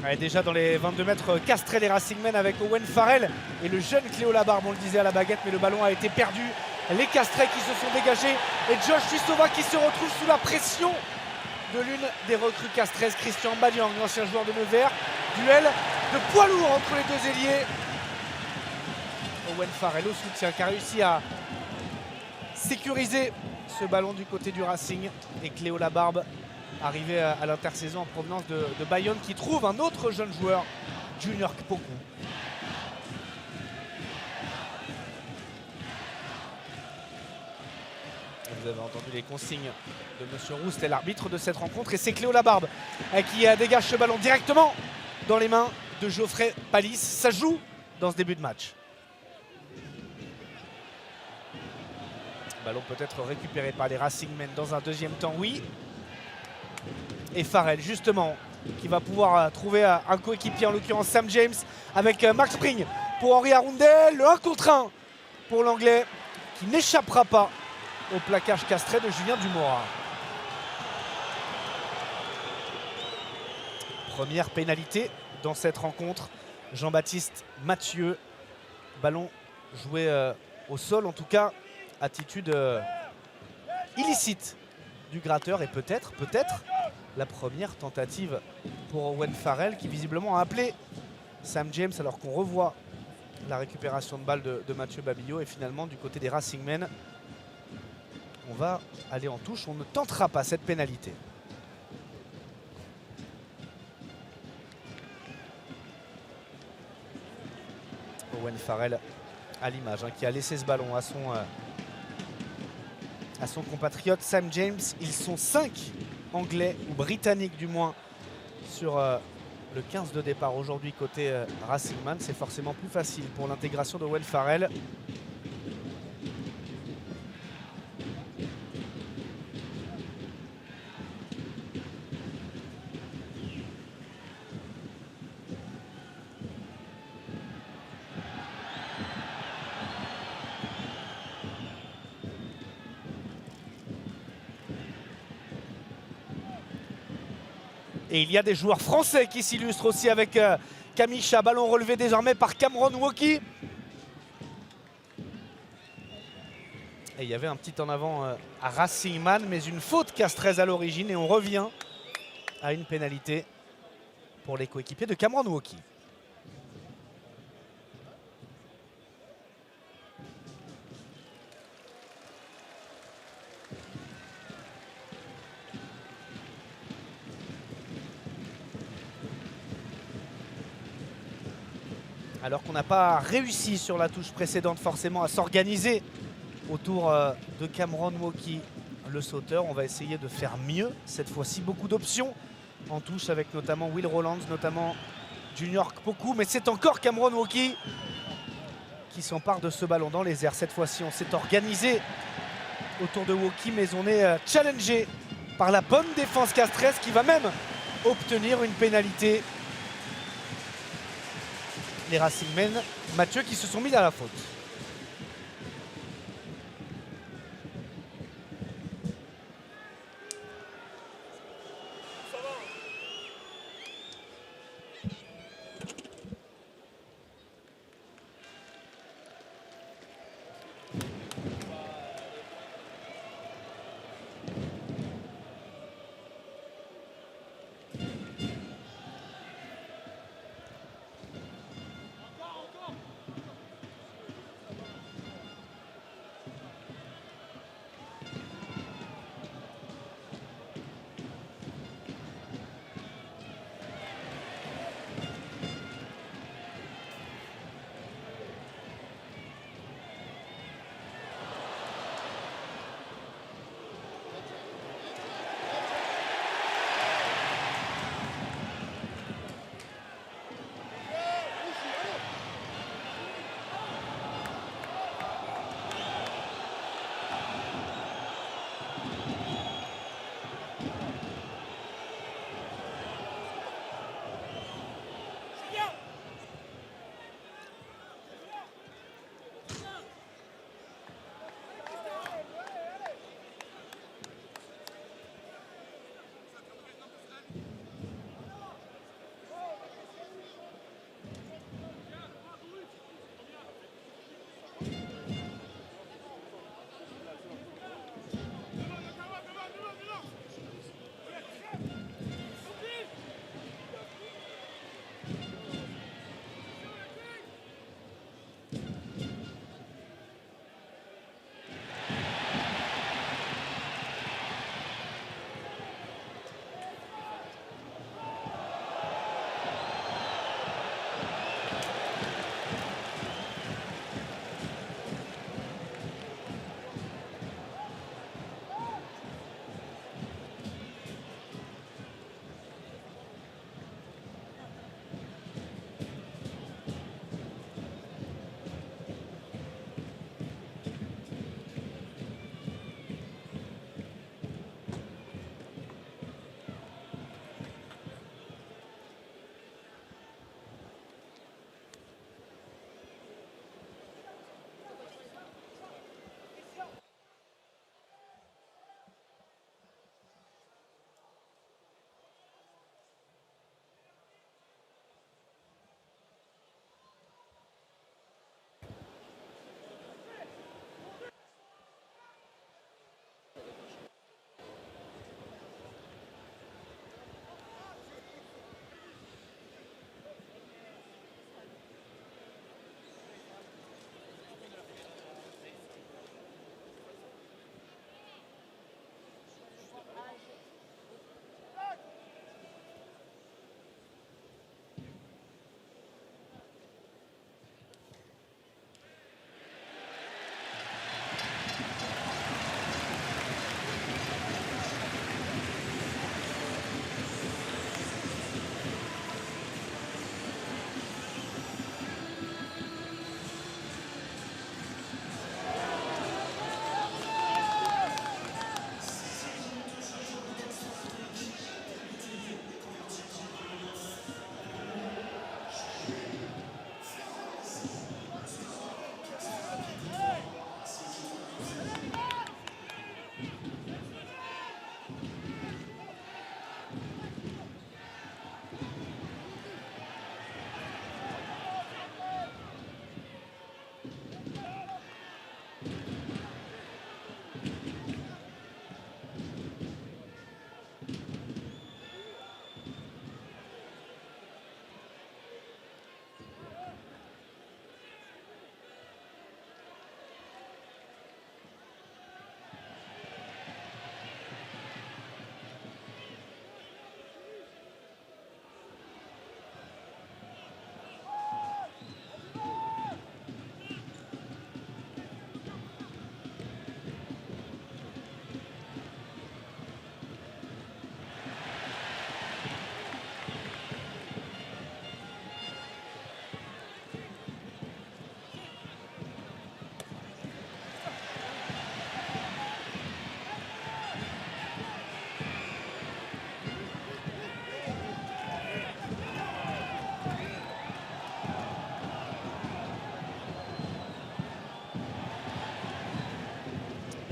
Ouais, déjà dans les 22 mètres, Castré les Racingmen avec Owen Farrell et le jeune Cléo Labarbe, on le disait à la baguette, mais le ballon a été perdu. Les Castrés qui se sont dégagés et Josh Tuisova qui se retrouve sous la pression de l'une des recrues castraises, Christian Mbanyang, l'ancien joueur de Nevers. Duel de poids lourd entre les deux ailiers. Owen Farrell au soutien qui a réussi à sécuriser ce ballon du côté du Racing. Et Cléo Labarbe arrivé à l'intersaison en provenance de Bayonne qui trouve un autre jeune joueur, Junior Kpoku. Vous avez entendu les consignes de M. Roust et l'arbitre de cette rencontre. Et c'est Cléo Labarbe qui dégage ce ballon directement dans les mains de Geoffrey Palis. Ça joue dans ce début de match. Ballon peut-être récupéré par les Racingmen dans un deuxième temps, oui. Et Farrell justement qui va pouvoir trouver un coéquipier, en l'occurrence Sam James avec Max Spring pour Henri Arundel. Le 1 contre 1 pour l'anglais qui n'échappera pas au plaquage castré de Julien Dumora. Première pénalité dans cette rencontre. Jean-Baptiste Mathieu. Ballon joué au sol, en tout cas attitude illicite du gratteur et peut-être la première tentative pour Owen Farrell qui visiblement a appelé Sam James alors qu'on revoit la récupération de balle de Mathieu Babillot. Et finalement du côté des Racingmen, on va aller en touche, on ne tentera pas cette pénalité. Owen Farrell à l'image qui a laissé ce ballon à son compatriote Sam James. Ils sont 5 anglais ou britanniques du moins sur le 15 de départ aujourd'hui côté Racingman. C'est forcément plus facile pour l'intégration de Owen Farrell. Et il y a des joueurs français qui s'illustrent aussi avec Kamisha. Ballon relevé désormais par Cameron Woki. Et il y avait un petit en avant à Racingman, mais une faute castraise à l'origine. Et on revient à une pénalité pour les coéquipiers de Cameron Woki. Alors qu'on n'a pas réussi sur la touche précédente forcément à s'organiser autour de Cameron Woki, le sauteur. On va essayer de faire mieux cette fois-ci. Beaucoup d'options en touche avec notamment Will Rollands, notamment Junior Kpoku. Mais c'est encore Cameron Woki qui s'empare de ce ballon dans les airs. Cette fois-ci, on s'est organisé autour de Woki, mais on est challengé par la bonne défense castraise qui va même obtenir une pénalité. Les Racingmen, Mathieu, qui se sont mis à la faute.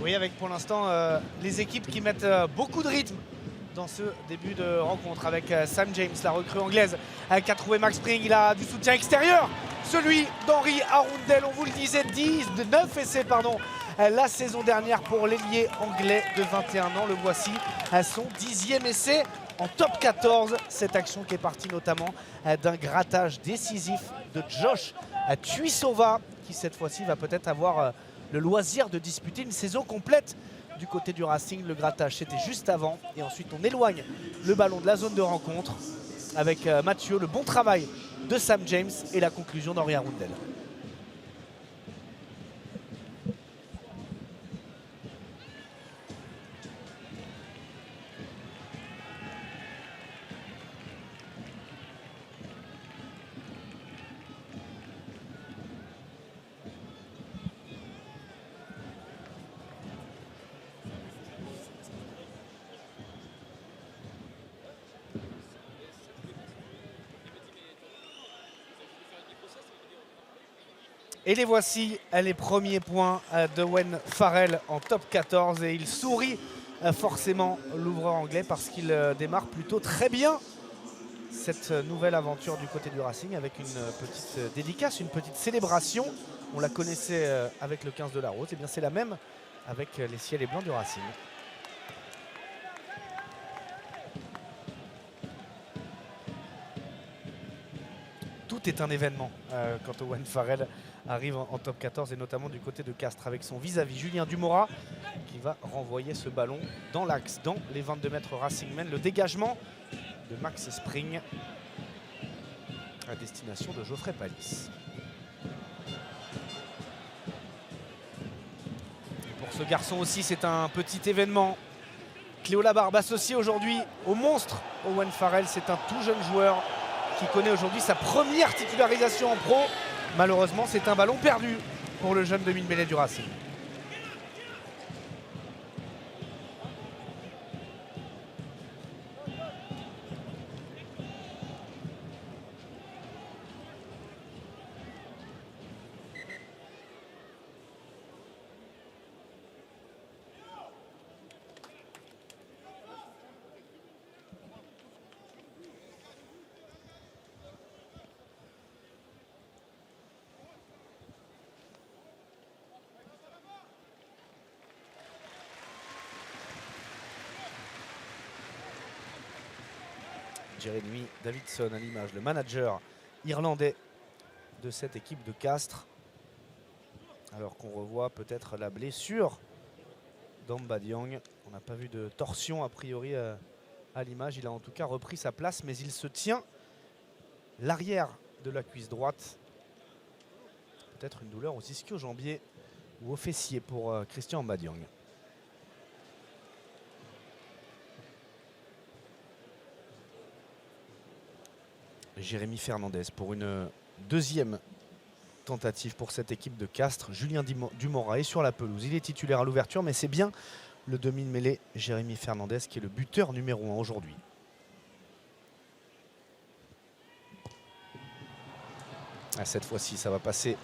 Oui, avec pour l'instant les équipes qui mettent beaucoup de rythme dans ce début de rencontre avec Sam James, la recrue anglaise qui a trouvé Max Spring. Il a du soutien extérieur, celui d'Henri Arundel. On vous le disait, 9 essais la saison dernière pour l'ailier anglais de 21 ans. Le voici à son 10e essai en top 14. Cette action qui est partie notamment d'un grattage décisif de Josh Tuisova, qui cette fois-ci va peut-être avoir le loisir de disputer une saison complète du côté du Racing. Le grattage, c'était juste avant. Et ensuite, on éloigne le ballon de la zone de rencontre avec Mathieu. Le bon travail de Sam James et la conclusion d'Henri Arundel. Et les voici, les premiers points de Owen Farrell en top 14. Et il sourit forcément, l'ouvreur anglais, parce qu'il démarre plutôt très bien cette nouvelle aventure du côté du Racing, avec une petite dédicace, une petite célébration. On la connaissait avec le 15 de la Rose. Et bien c'est la même avec les ciels et blancs du Racing. Tout est un événement quand Owen Farrell arrive en top 14, et notamment du côté de Castres avec son vis-à-vis Julien Dumora qui va renvoyer ce ballon dans l'axe, dans les 22 mètres Racing Men. Le dégagement de Max Spring à destination de Geoffrey Palis. Et pour ce garçon aussi, c'est un petit événement. Cléo Labarbe associé aujourd'hui au monstre Owen Farrell. C'est un tout jeune joueur qui connaît aujourd'hui sa première titularisation en pro. Malheureusement, c'est un ballon perdu pour le jeune demi-mêlée du Racing. Jeremy Davidson à l'image, le manager irlandais de cette équipe de Castres. Alors qu'on revoit peut-être la blessure d'Amba Diong. On n'a pas vu de torsion a priori à l'image. Il a en tout cas repris sa place, mais il se tient l'arrière de la cuisse droite. Peut-être une douleur aussi ischio-jambier ou au fessier pour Christian Amba Diong. Jérémy Fernandez pour une deuxième tentative pour cette équipe de Castres. Julien Dumora est sur la pelouse. Il est titulaire à l'ouverture, mais c'est bien le demi-mêlée Jérémy Fernandez qui est le buteur numéro 1 aujourd'hui. Cette fois-ci, ça va passer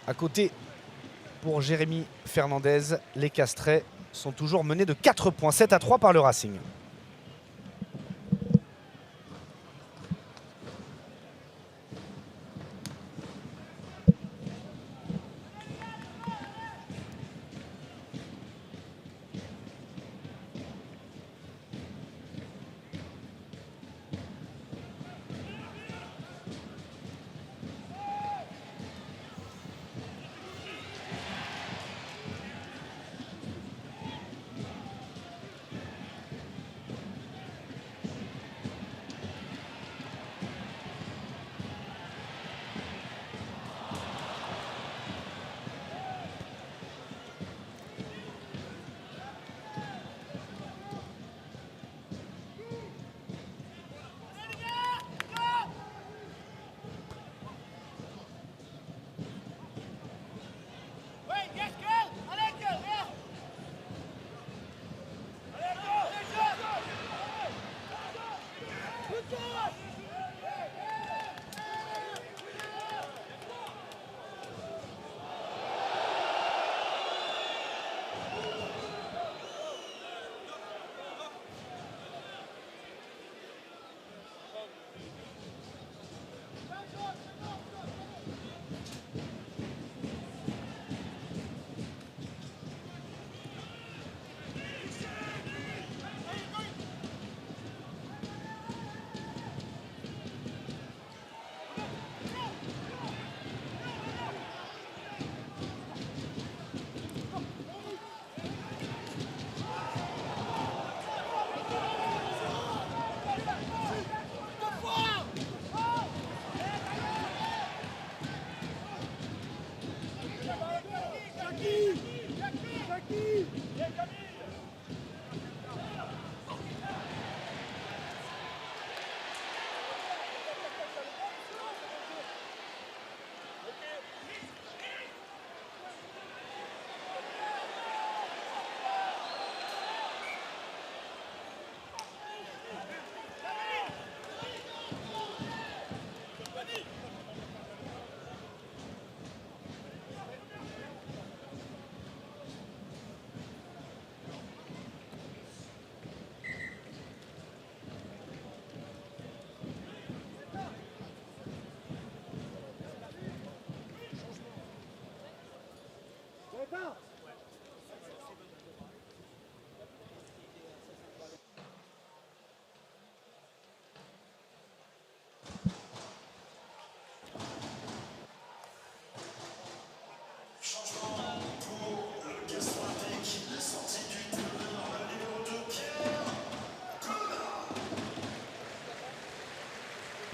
à côté pour Jérémy Fernandez. Les Castrais sont toujours menés de 4 points, 7-3 par le Racing.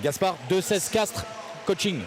Gaspard, 2-16 Castres, coaching.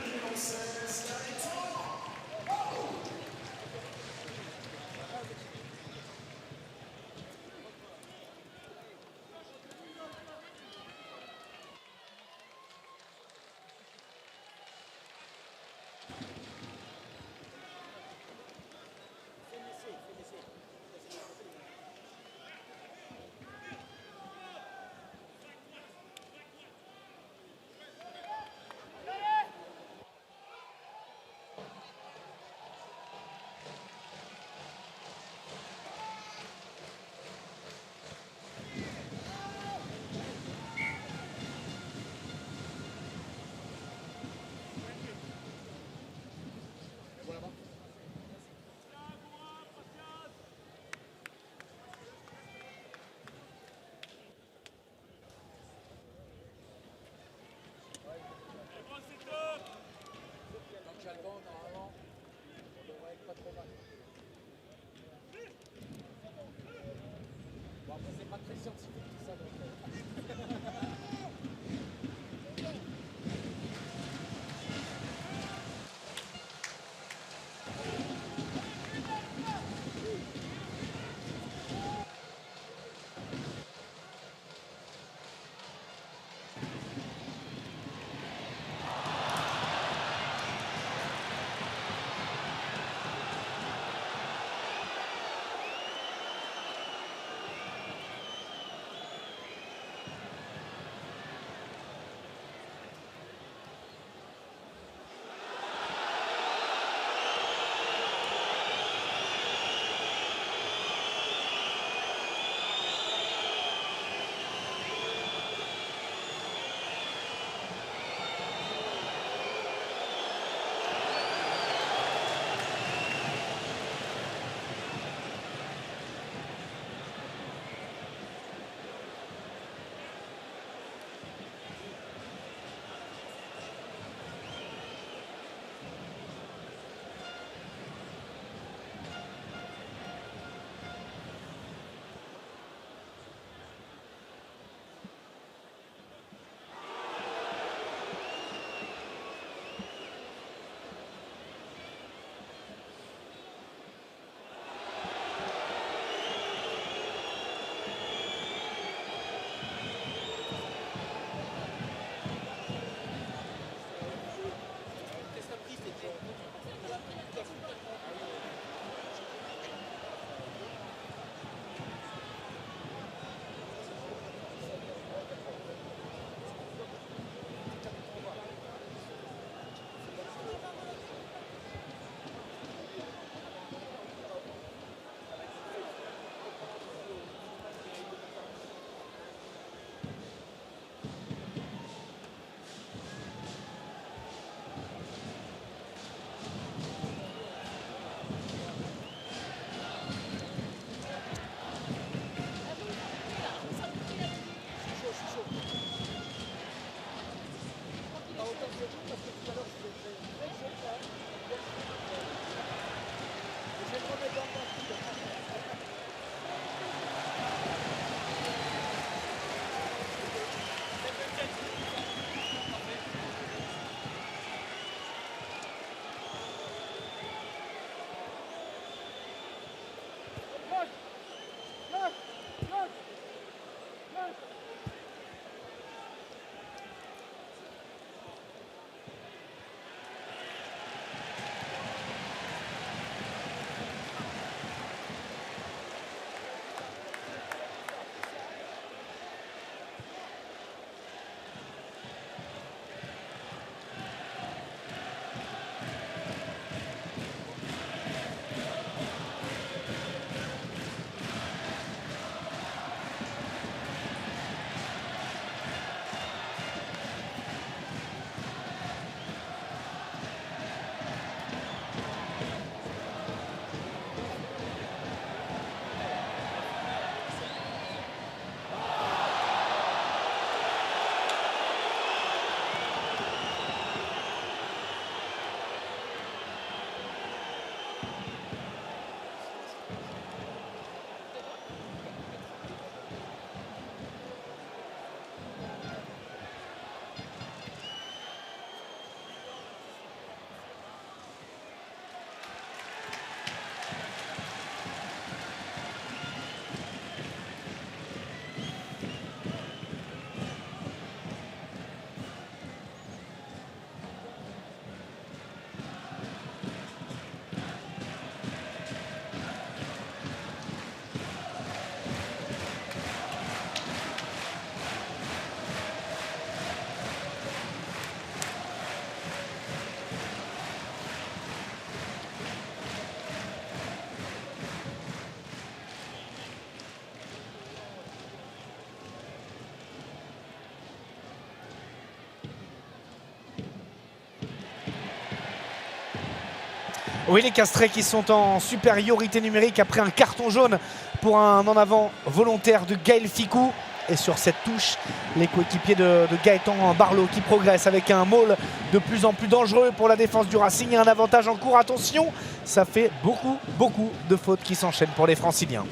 Oui, les Castrés qui sont en supériorité numérique après un carton jaune pour un en avant volontaire de Gaël Ficou. Et sur cette touche, les coéquipiers de Gaëtan Barlow qui progressent avec un maul de plus en plus dangereux pour la défense du Racing et un avantage en cours. Attention, ça fait beaucoup de fautes qui s'enchaînent pour les Franciliens.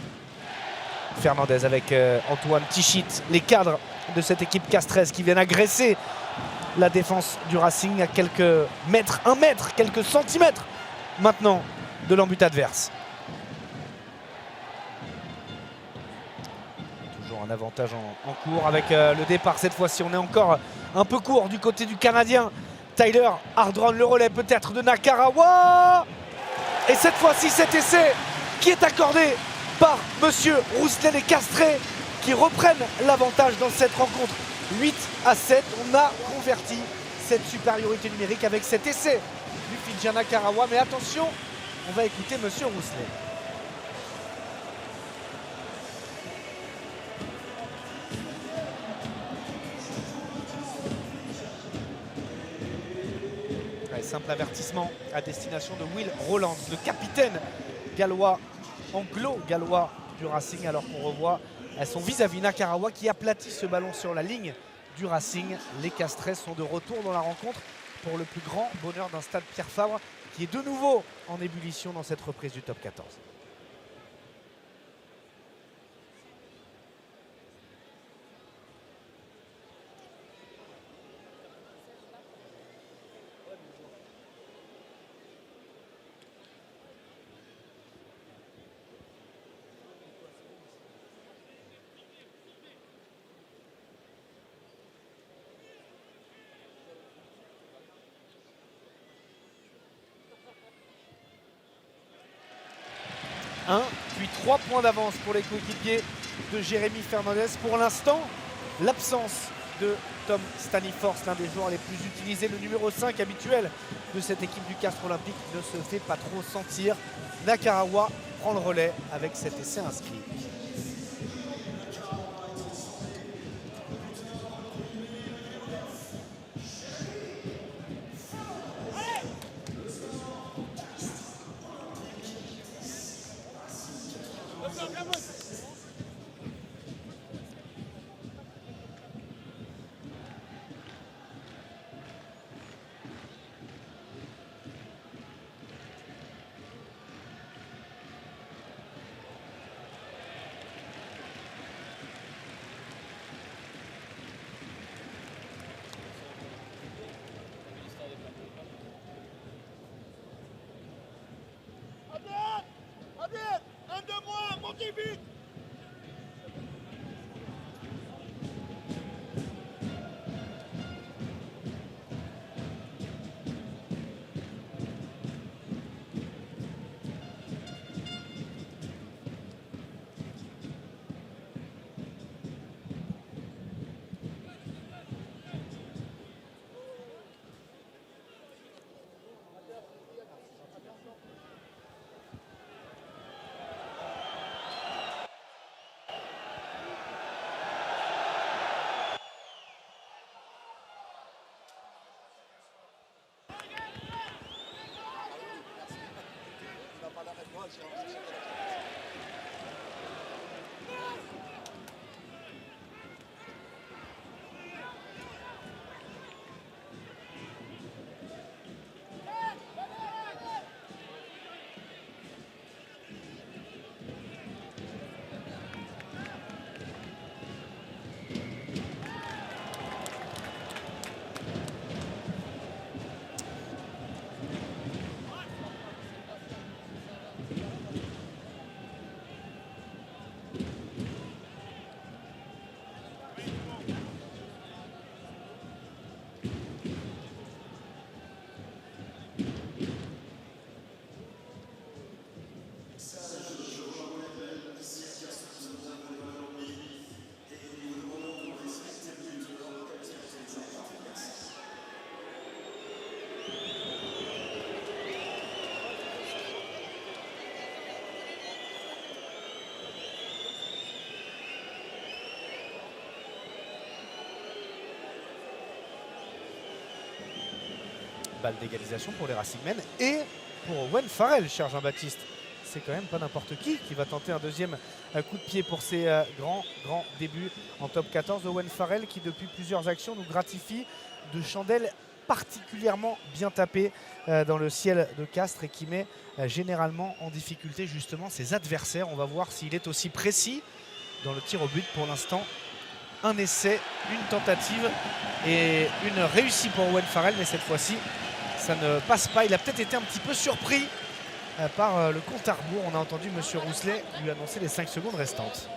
Fernandez avec Antoine Tichit, les cadres de cette équipe castraise qui viennent agresser la défense du Racing à quelques mètres, 1 mètre, quelques centimètres maintenant de l'embut adverse. Toujours un avantage en cours avec le départ cette fois-ci. On est encore un peu court du côté du Canadien. Tyler Hardron, le relais peut-être de Nakarawa. Et cette fois-ci, cet essai qui est accordé par Monsieur Rousselet, les Castrés qui reprennent l'avantage dans cette rencontre. 8-7, on a converti cette supériorité numérique avec cet essai du Fidjien Nakarawa. Mais attention, on va écouter Monsieur Rousselet. Ouais, simple avertissement à destination de Will Roland, le capitaine gallois, anglo-gallois du Racing, alors qu'on revoit son vis-à-vis Nakarawa qui aplatit ce ballon sur la ligne du Racing. Les Castrés sont de retour dans la rencontre pour le plus grand bonheur d'un stade Pierre Fabre qui est de nouveau en ébullition dans cette reprise du top 14. Puis 3 points d'avance pour les coéquipiers de Jérémy Fernandez. Pour l'instant, l'absence de Tom Staniforth, l'un des joueurs les plus utilisés, le numéro 5 habituel de cette équipe du Castres Olympique, ne se fait pas trop sentir. Nakarawa prend le relais avec cet essai inscrit. Balle d'égalisation pour les Racingmen et pour Owen Farrell, cher Jean-Baptiste. C'est quand même pas n'importe qui va tenter un deuxième coup de pied pour ses grands débuts en top 14. Owen Farrell qui depuis plusieurs actions nous gratifie de chandelles particulièrement bien tapées dans le ciel de Castres et qui met généralement en difficulté justement ses adversaires. On va voir s'il est aussi précis dans le tir au but. Pour l'instant, un essai, une tentative et une réussite pour Owen Farrell, mais cette fois-ci ça ne passe pas. Il a peut-être été un petit peu surpris par le compte à rebours. On a entendu M. Rousselet lui annoncer les 5 secondes restantes.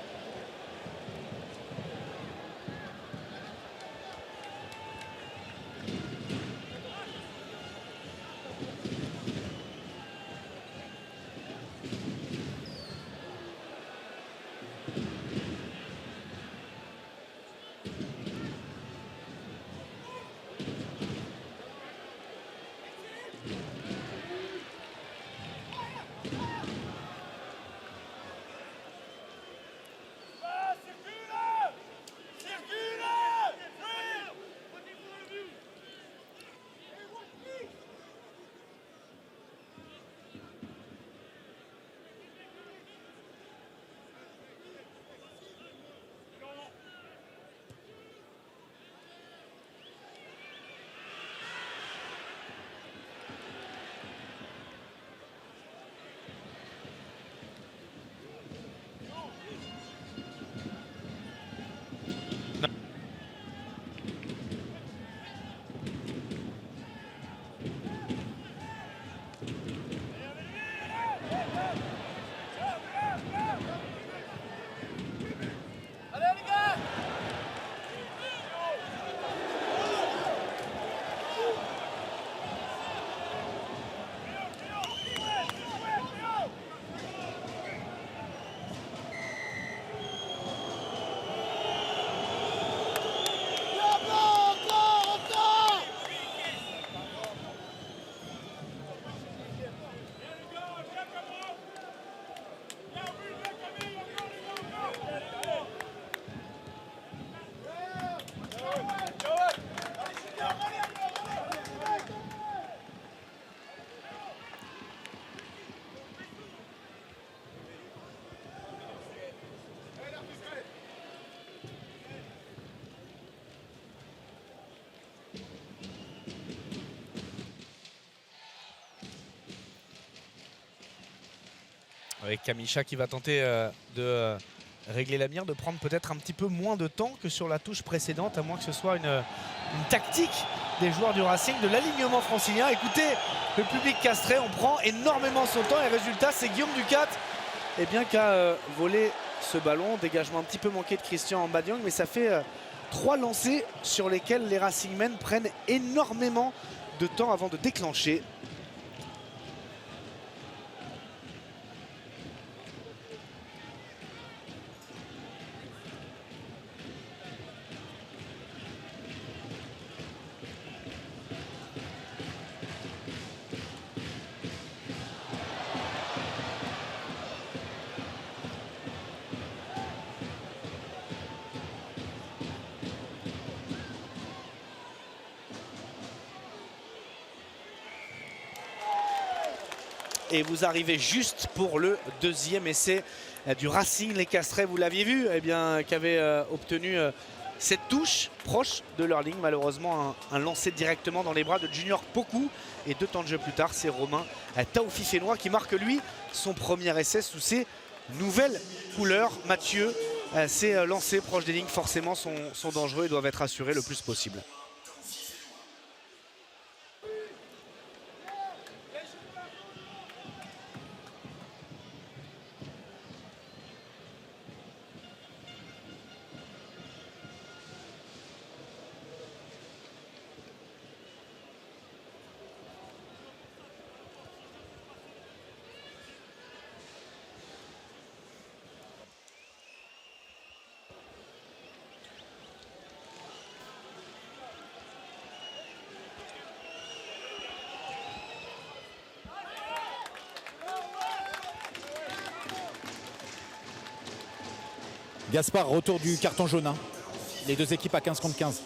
Avec Kamisha qui va tenter de régler la mire, de prendre peut-être un petit peu moins de temps que sur la touche précédente, à moins que ce soit une tactique des joueurs du Racing, de l'alignement francilien. Écoutez, le public castré, on prend énormément son temps et résultat, c'est Guillaume Ducat qui a volé ce ballon. Dégagement un petit peu manqué de Christian Mbadiang, mais ça fait 3 lancers sur lesquels les Racingmen prennent énormément de temps avant de déclencher. Et vous arrivez juste pour le deuxième essai du Racing. Les Castrais, vous l'aviez vu, qui avaient obtenu cette touche proche de leur ligne. Malheureusement, un lancer directement dans les bras de Junior Poku. Et 2 temps de jeu plus tard, c'est Romain Taoufifénois qui marque lui son premier essai sous ses nouvelles couleurs. Mathieu, ces lancers proches des lignes forcément sont dangereux et doivent être assurés le plus possible. Gaspard, retour du carton jaune. Hein. Les deux équipes à 15 contre 15.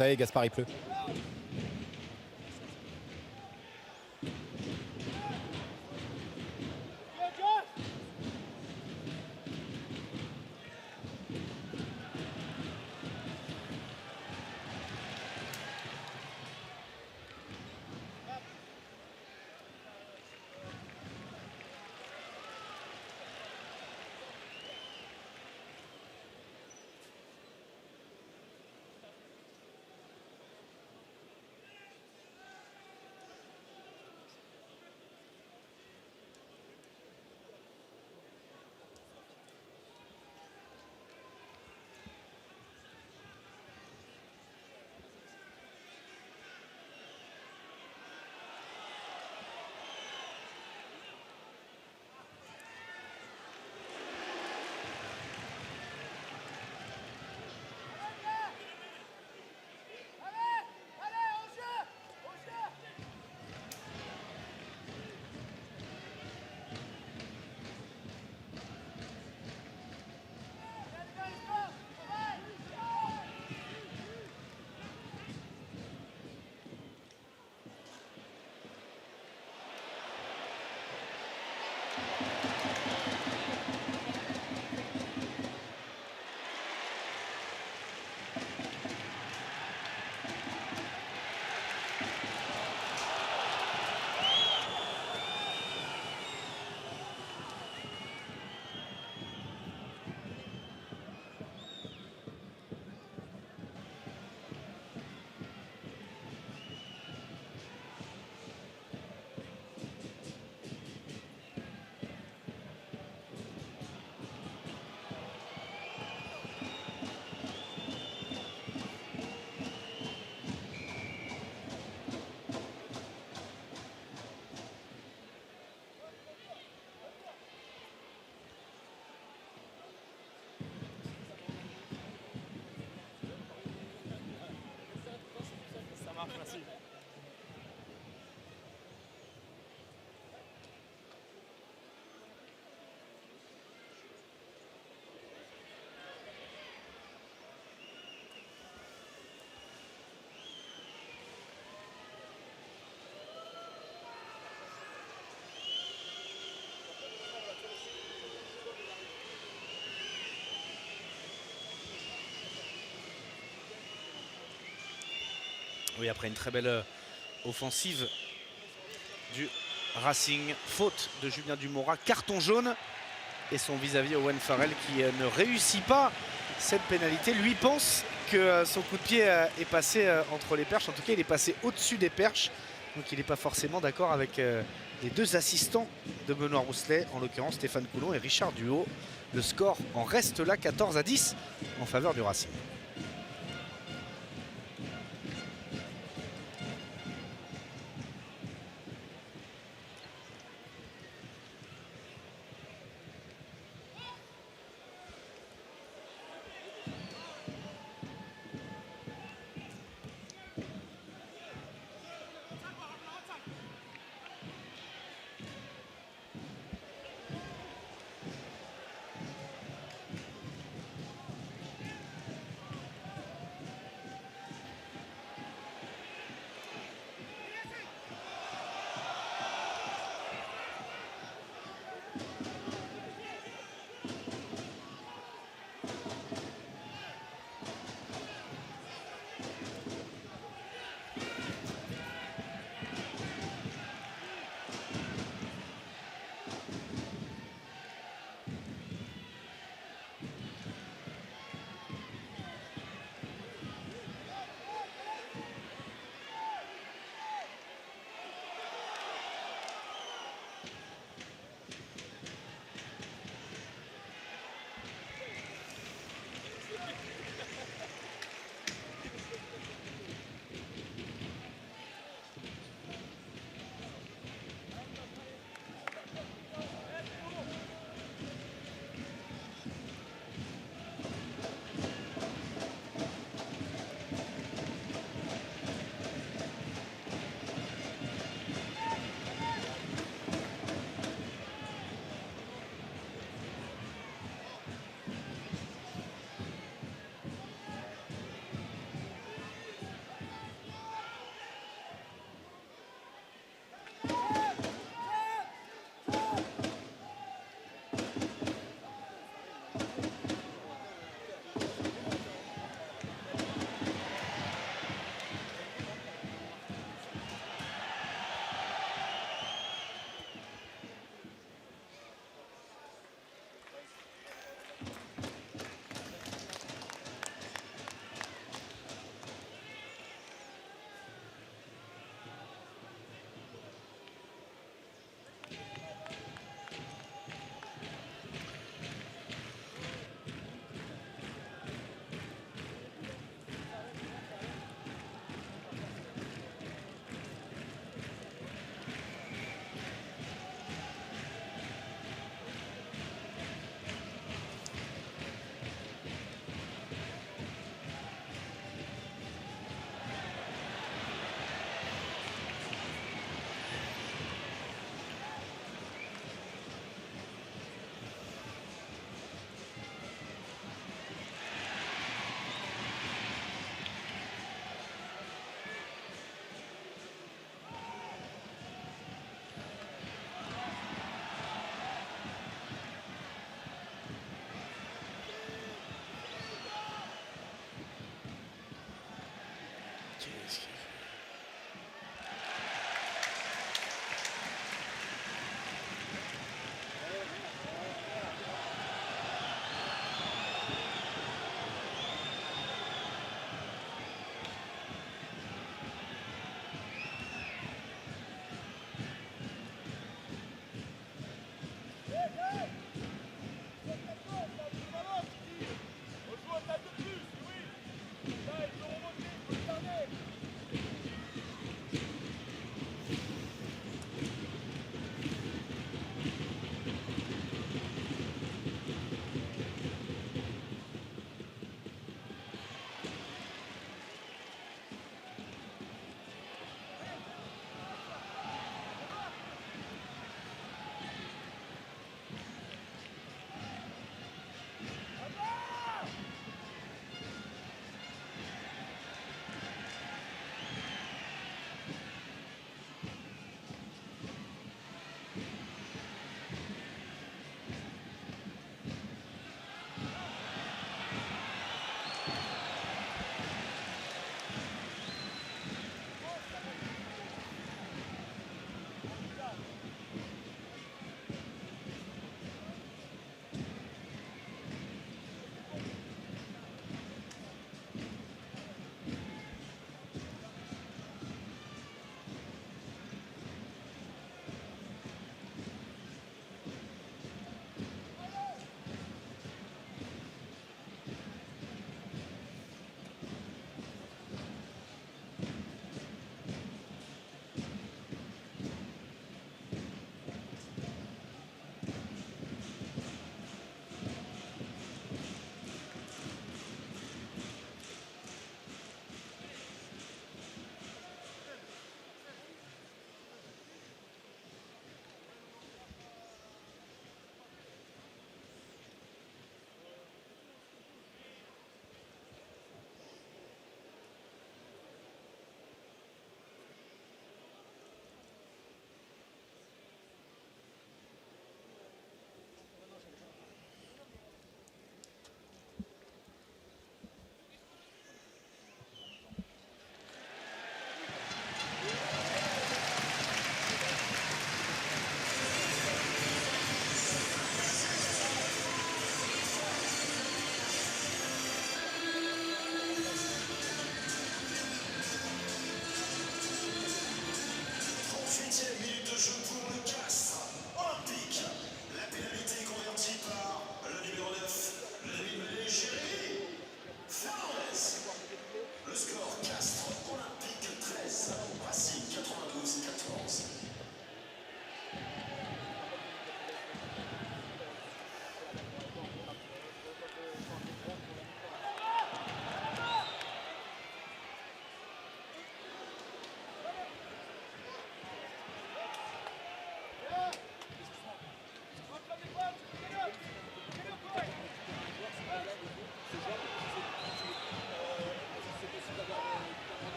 Ça y est, Gaspard, il pleut. Merci. Oui, après une très belle offensive du Racing, faute de Julien Dumora, carton jaune, et son vis-à-vis Owen Farrell qui ne réussit pas cette pénalité. Lui pense que son coup de pied est passé entre les perches, en tout cas il est passé au-dessus des perches, donc il n'est pas forcément d'accord avec les deux assistants de Benoît Rousselet, en l'occurrence Stéphane Coulon et Richard Duhaut. Le score en reste là, 14-10 en faveur du Racing.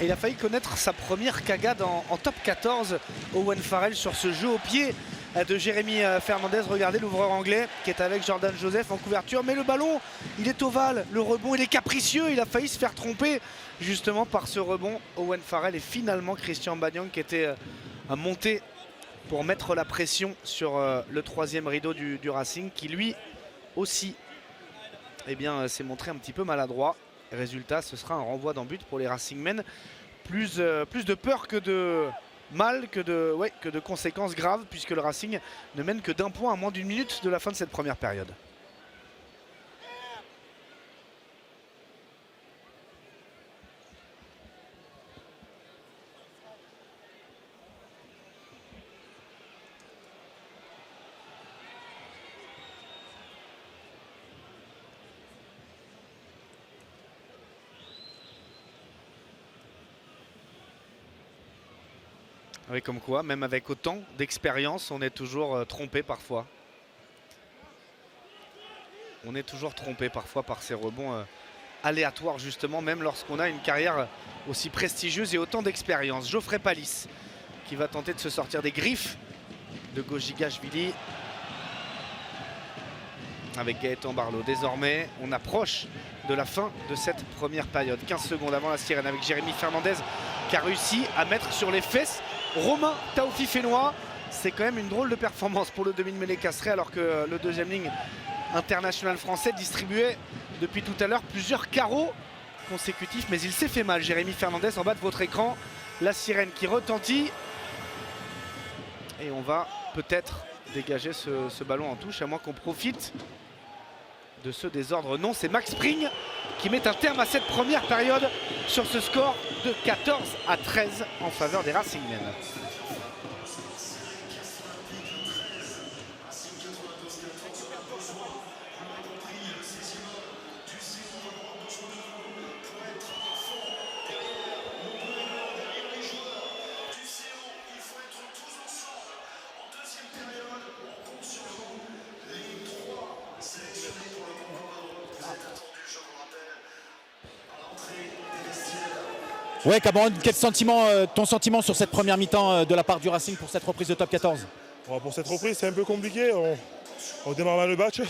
Et il a failli connaître sa première cagade en top 14, Owen Farrell, sur ce jeu au pied de Jérémy Fernandez. Regardez l'ouvreur anglais qui est avec Jordan Joseph en couverture. Mais le ballon, il est ovale. Le rebond, il est capricieux. Il a failli se faire tromper justement par ce rebond. Owen Farrell et finalement Christian Bagnan qui était monté pour mettre la pression sur le troisième rideau du Racing, qui lui aussi s'est montré un petit peu maladroit. Résultat, ce sera un renvoi d'en but pour les Racingmen. Plus de peur que de mal, que de conséquences graves, puisque le Racing ne mène que d'un point à moins d'une minute de la fin de cette première période. Oui, comme quoi, même avec autant d'expérience, on est toujours trompé parfois. On est toujours trompé parfois par ces rebonds aléatoires, justement, même lorsqu'on a une carrière aussi prestigieuse et autant d'expérience. Geoffrey Palis qui va tenter de se sortir des griffes de Gojigashvili avec Gaëtan Barlow. Désormais, on approche de la fin de cette première période. 15 secondes avant la sirène avec Jérémy Fernandez qui a réussi à mettre sur les fesses Romain Taofi-Fénois. C'est quand même une drôle de performance pour le demi-mêlée Castré, alors que le deuxième ligne international français distribuait depuis tout à l'heure plusieurs carreaux consécutifs, mais il s'est fait mal. Jérémy Fernandez en bas de votre écran, la sirène qui retentit et on va peut-être dégager ce ballon en touche, à moins qu'on profite de ce désordre. Non, c'est Max Spring qui met un terme à cette première période sur ce score de 14-13 en faveur des Racingmen. Ouais, Cameron, quel sentiment, ton sentiment sur cette première mi-temps de la part du Racing pour cette reprise de top 14? Bon, pour cette reprise, c'est un peu compliqué. On démarre mal le match,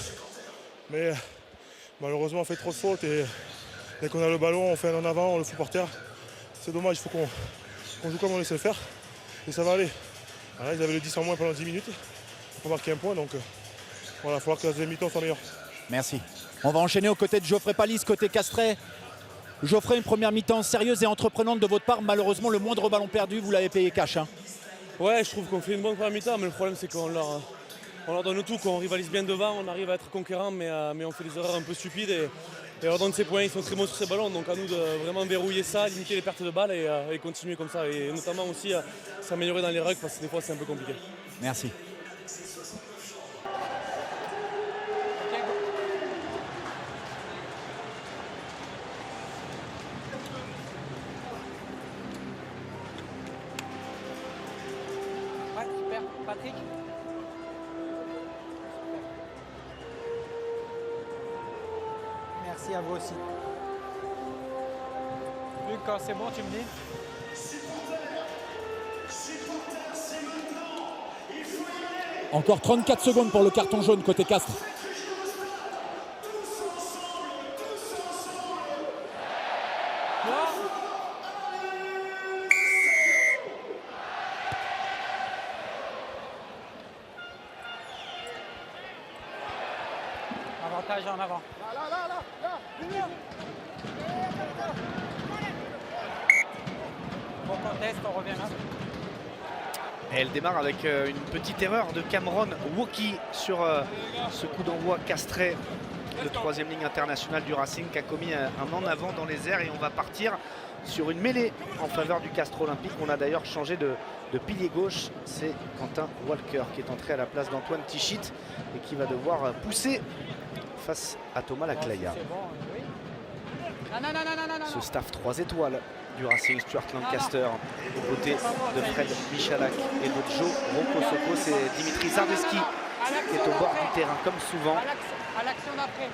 mais malheureusement, on fait trop de fautes et dès qu'on a le ballon, on fait un en avant, on le fout par terre. C'est dommage, il faut qu'on joue comme on sait le faire et ça va aller. Voilà, ils avaient le 10 en moins pendant 10 minutes pour marquer un point, donc voilà, il va falloir que la deuxième mi-temps soit meilleure. Merci. On va enchaîner aux côtés de Geoffrey Palis, côté Castré. Geoffrey, une première mi-temps sérieuse et entreprenante de votre part. Malheureusement, le moindre ballon perdu, vous l'avez payé cash. Hein. Ouais, je trouve qu'on fait une bonne première mi-temps, mais le problème c'est qu'on leur donne tout, qu'on rivalise bien devant, on arrive à être conquérant, mais on fait des erreurs un peu stupides et on leur donne ces points, ils sont très bons sur ces ballons, donc à nous de vraiment verrouiller ça, limiter les pertes de balles et continuer comme ça, et notamment aussi s'améliorer dans les rugs parce que des fois c'est un peu compliqué. Merci. Patrick. Merci à vous aussi. Luc, quand c'est bon, tu me dis. Encore 34 secondes pour le carton jaune côté Castres. Avantage en avant. Bon contest, on revient là. Et elle démarre avec une petite erreur de Cameron Woki sur ce coup d'envoi Castré, le troisième ligne international du Racing, qui a commis un en avant dans les airs, et on va partir sur une mêlée en faveur du Castres Olympique. On a d'ailleurs changé de pilier gauche, c'est Quentin Walker qui est entré à la place d'Antoine Tichit et qui va devoir pousser face à Thomas Laclaya. Ce staff 3 étoiles du Racing, Stuart Lancaster aux côtés de Fred Michalak et de Joe Rokosoko. C'est Dimitri Zardeski qui est au bord du terrain comme souvent. À l'action d'après.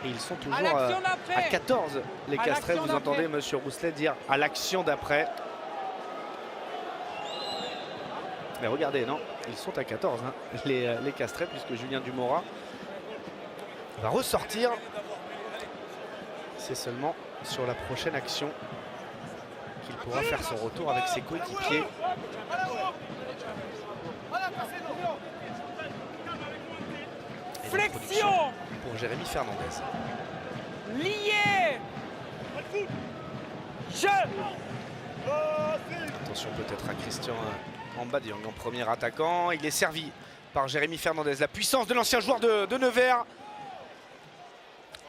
Et ils sont toujours à 14 les Castrés. Vous entendez monsieur Rousselet dire à l'action d'après. Mais regardez, non, ils sont à 14 hein, les Castrés, puisque Julien Dumora va ressortir. C'est seulement sur la prochaine action qu'il pourra faire son retour avec ses coéquipiers. Flexion pour Jérémy Fernandez. Lié. Je. Attention peut-être à Christian Mbadiang en premier attaquant. Il est servi par Jérémy Fernandez. La puissance de l'ancien joueur de Nevers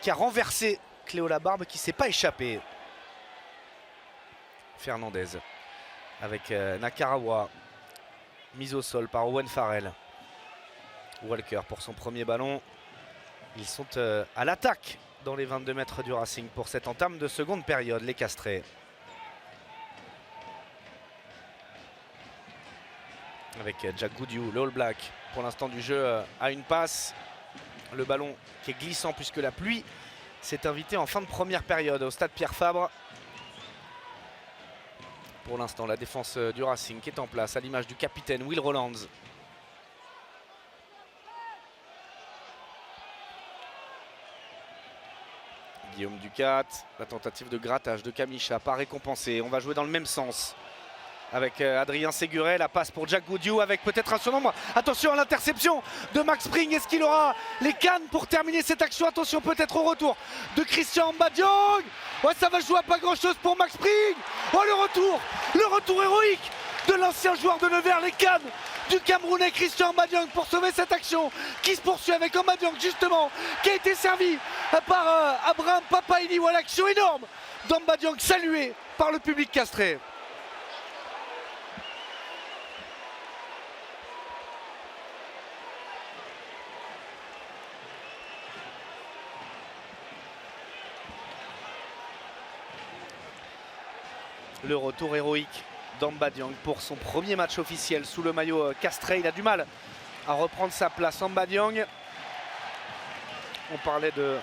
qui a renversé Cléo Labarbe, qui ne s'est pas échappé. Fernandez avec Nakarawa, mise au sol par Owen Farrell. Walker pour son premier ballon. Ils sont à l'attaque dans les 22 mètres du Racing pour cette entame de seconde période, les Castrés. avec Jack Goudiou, le All Black. Pour l'instant du jeu à une passe. Le ballon qui est glissant puisque la pluie s'est invitée en fin de première période au stade Pierre Fabre. Pour l'instant, la défense du Racing qui est en place à l'image du capitaine Will Rollands. Guillaume Ducat, la tentative de grattage de Kamicha, pas récompensée. On va jouer dans le même sens avec Adrien Séguret, la passe pour Jack Goudiou avec peut-être un surnombre. Attention à l'interception de Max Spring, est-ce qu'il aura les cannes pour terminer cette action? Attention peut-être au retour de Christian Mbadiong. Ouais, ça va jouer à pas grand-chose pour Max Spring. Oh, le retour héroïque de l'ancien joueur de Nevers, les cannes du Camerounais Christian Mbadiong pour sauver cette action qui se poursuit avec Mbadiong justement, qui a été servi par Abraham Papaini. Voilà, l'action énorme d'Mbadiong saluée par le public castré. Le retour héroïque d'Mbadiong pour son premier match officiel sous le maillot castré. Il a du mal à reprendre sa place. Mbadiong, on parlait de...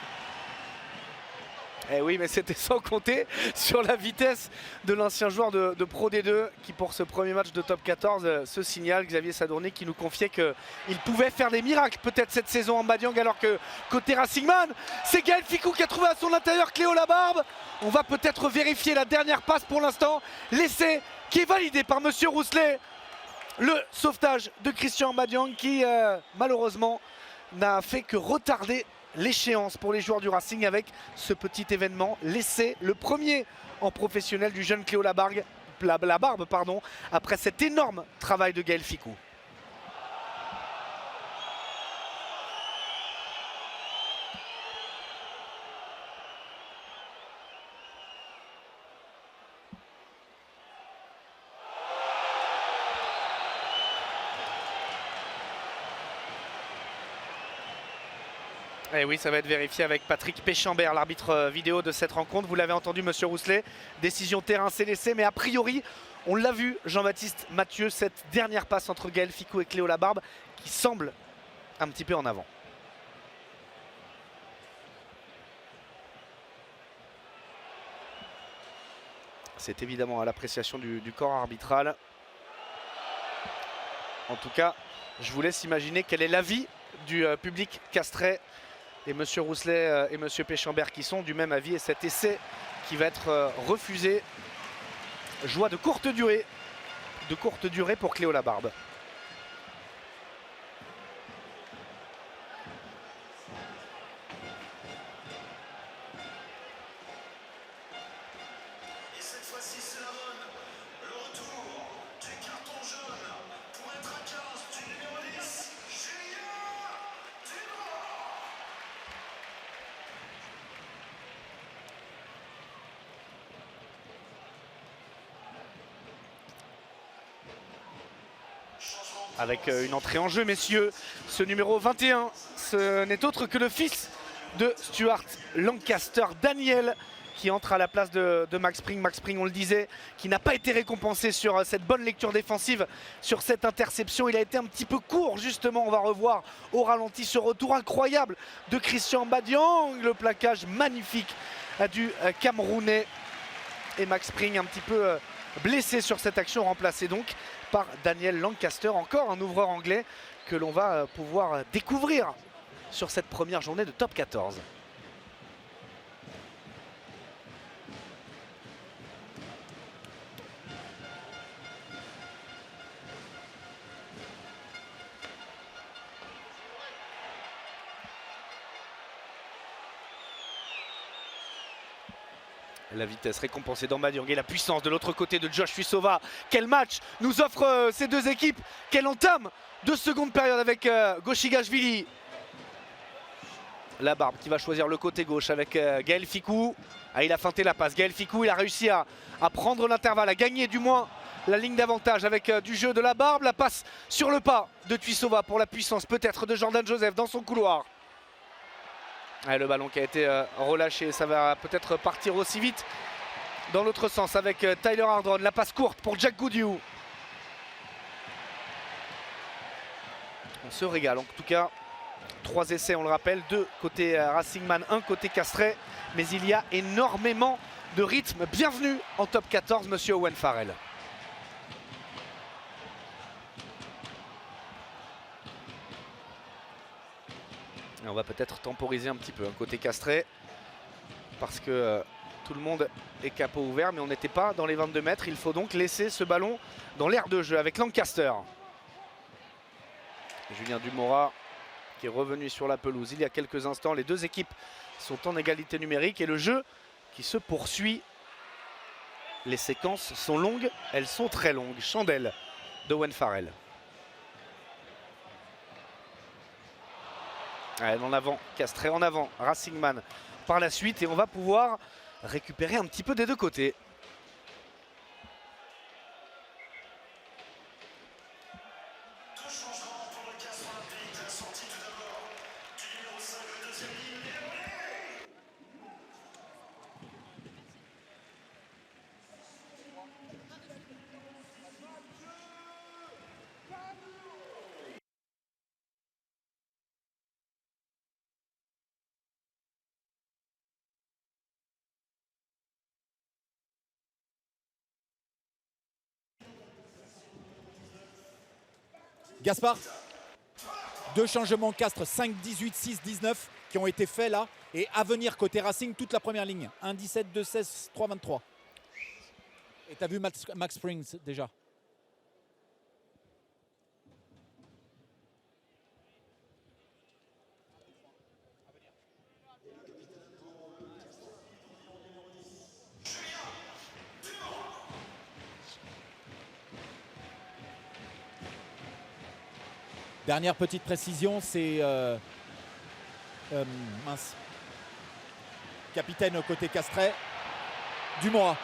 Eh oui, mais c'était sans compter sur la vitesse de l'ancien joueur de Pro D2 qui, pour ce premier match de top 14, se signale. Xavier Sadourny qui nous confiait qu'il pouvait faire des miracles peut-être cette saison en Mbadiong, alors que côté Racingman, c'est Gaël Ficou qui a trouvé à son intérieur Cléo Labarbe. On va peut-être vérifier la dernière passe pour l'instant. L'essai qui est validé par Monsieur Rousselet. Le sauvetage de Christian Mbadiong qui malheureusement n'a fait que retarder l'échéance pour les joueurs du Racing avec ce petit événement. L'essai, le premier en professionnel du jeune Cléo Labarbe, après cet énorme travail de Gaël Ficou. Et oui, ça va être vérifié avec Patrick Péchambert, l'arbitre vidéo de cette rencontre. Vous l'avez entendu, Monsieur Rousselet, décision terrain, c'est l'essai, mais a priori, on l'a vu, Jean-Baptiste Mathieu, cette dernière passe entre Gaël Ficou et Cléo Labarbe qui semble un petit peu en avant. C'est évidemment à l'appréciation du corps arbitral. En tout cas, je vous laisse imaginer quel est l'avis du public castrais. Et Monsieur Rousselet et Monsieur Péchambert qui sont du même avis, et cet essai qui va être refusé. Joie de courte durée pour Cléo Labarbe. Et cette fois-ci c'est la bonne. Le retour du carton jaune pour être à 15 du numéro 10, Julien Dubois. Avec une entrée en jeu, messieurs, ce numéro 21, ce n'est autre que le fils de Stuart Lancaster, Daniel, qui entre à la place de Max Spring. Max Spring, on le disait, qui n'a pas été récompensé sur cette bonne lecture défensive, sur cette interception. Il a été un petit peu court, justement. On va revoir au ralenti ce retour incroyable de Christian Mbadiong. Le plaquage magnifique du Camerounais. Et Max Spring un petit peu blessé sur cette action, remplacé donc par Daniel Lancaster, encore un ouvreur anglais que l'on va pouvoir découvrir sur cette première journée de top 14. La vitesse récompensée d'Mbadiong et la puissance de l'autre côté de Josh Fuisova. Quel match nous offrent ces deux équipes. Quelle entame de seconde période avec Goshigashvili. Labarbe qui va choisir le côté gauche avec Gaël Ficou. Ah, il a feinté la passe. Gaël Ficou, il a réussi à prendre l'intervalle, à gagner du moins la ligne d'avantage avec du jeu de Labarbe. La passe sur le pas de Tuisova pour la puissance peut-être de Jordan Joseph dans son couloir. Et le ballon qui a été relâché, ça va peut-être partir aussi vite dans l'autre sens avec Tyler Ardron. La passe courte pour Jack Goudiou. On se régale. En tout cas, 3 essais, on le rappelle, 2 côté Racing Man, 1 côté Castrais. Mais il y a énormément de rythme. Bienvenue en top 14, monsieur Owen Farrell. Et on va peut-être temporiser un petit peu côté Castrais. Parce que tout le monde est capot ouvert, mais on n'était pas dans les 22 mètres. Il faut donc laisser ce ballon dans l'aire de jeu avec Lancaster. Julien Dumora qui est revenu sur la pelouse il y a quelques instants. Les deux équipes sont en égalité numérique et le jeu qui se poursuit. Les séquences sont longues, elles sont très longues. Chandelle d'Owen Farrell. Allez, en avant, Castrais en avant, Racing Man par la suite et on va pouvoir récupérer un petit peu des deux côtés. Deux changements pour le Castres Olympique. La sortie tout d'abord du numéro 5 de deuxième ligne, Léoné. Gaspard, 2 changements Castres, 5-18, 6-19 qui ont été faits là. Et à venir côté Racing, toute la première ligne. 1-17, 2-16, 3-23. Et tu as vu Max Springs déjà. Dernière petite précision, c'est mince. Capitaine côté Castrais, Dumora.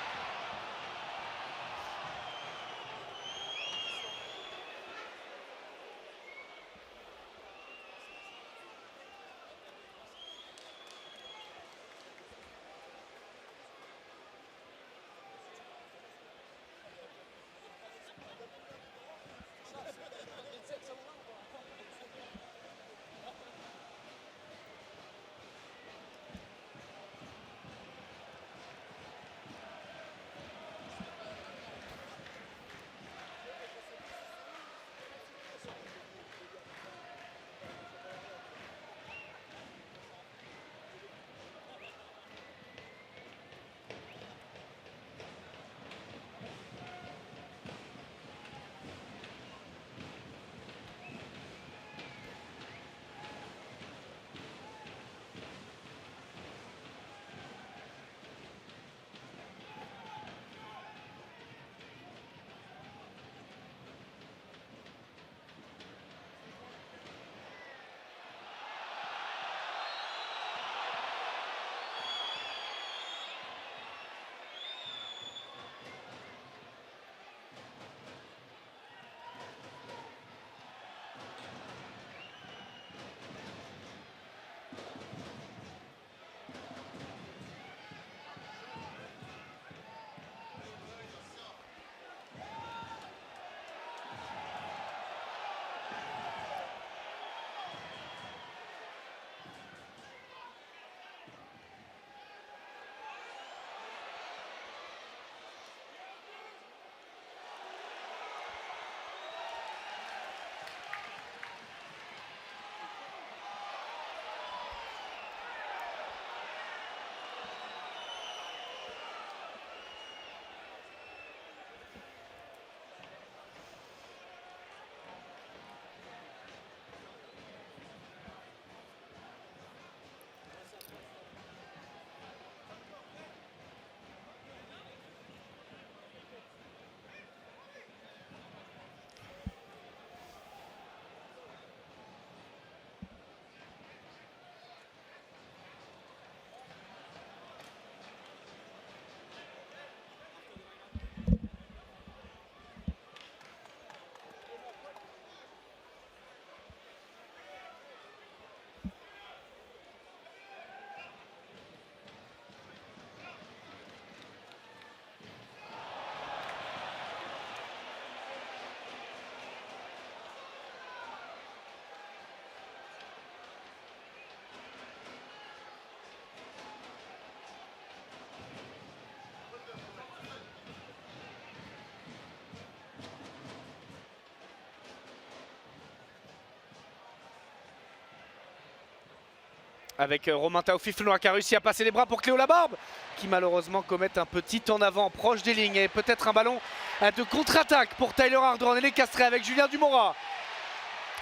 avec Romain Taofifnois qui a réussi à passer les bras pour Cléo Labarbe, qui malheureusement commet un petit en avant proche des lignes, et peut-être un ballon de contre-attaque pour Tyler Ardron et les Castrés avec Julien Dumora.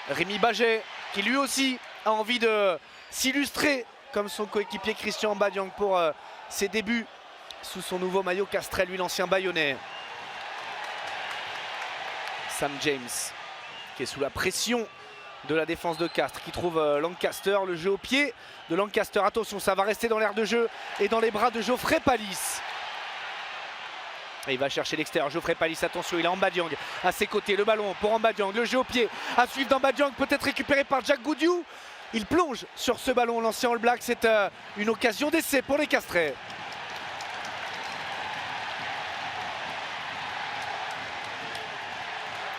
Rémi Baget qui lui aussi a envie de s'illustrer comme son coéquipier Christian Mbadiang pour ses débuts sous son nouveau maillot Castré, lui l'ancien Bayonnais. Sam James qui est sous la pression de la défense de Castres, qui trouve Lancaster, le jeu au pied de Lancaster. Attention, ça va rester dans l'air de jeu et dans les bras de Geoffrey Palis. Et il va chercher l'extérieur, Geoffrey Palis, attention, il a Mbadiang à ses côtés, le ballon pour Mbadiang, le jeu au pied à suivre d'Mbadiang, peut-être récupéré par Jack Goudiou. Il plonge sur ce ballon, l'ancien All Black, c'est une occasion d'essai pour les Castrés.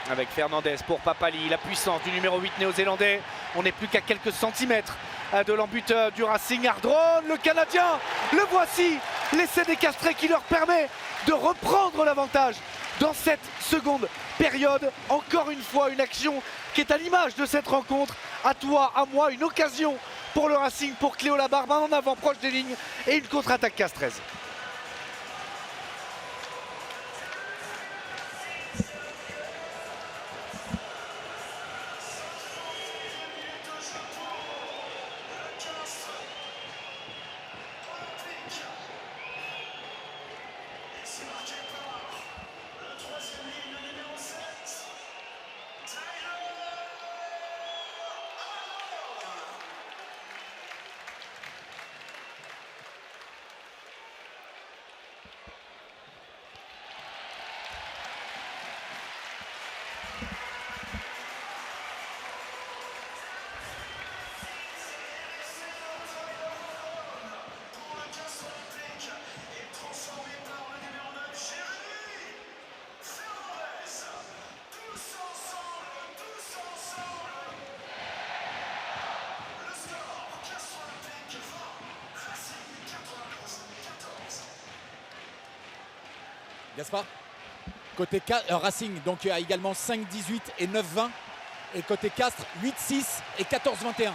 Avec Fernandez pour Papali, la puissance du numéro 8 néo-zélandais. On n'est plus qu'à quelques centimètres de l'embut du Racing. Ardron, le Canadien, le voici. L'essai des Castrés qui leur permet de reprendre l'avantage dans cette seconde période. Encore une fois, une action qui est à l'image de cette rencontre. À toi, à moi, une occasion pour le Racing, pour Cléo Labarbe, en avant proche des lignes et une contre-attaque castraise. Gaspard, côté Racing, donc a également 5-18 et 9-20. Et côté Castres, 8-6 et 14-21.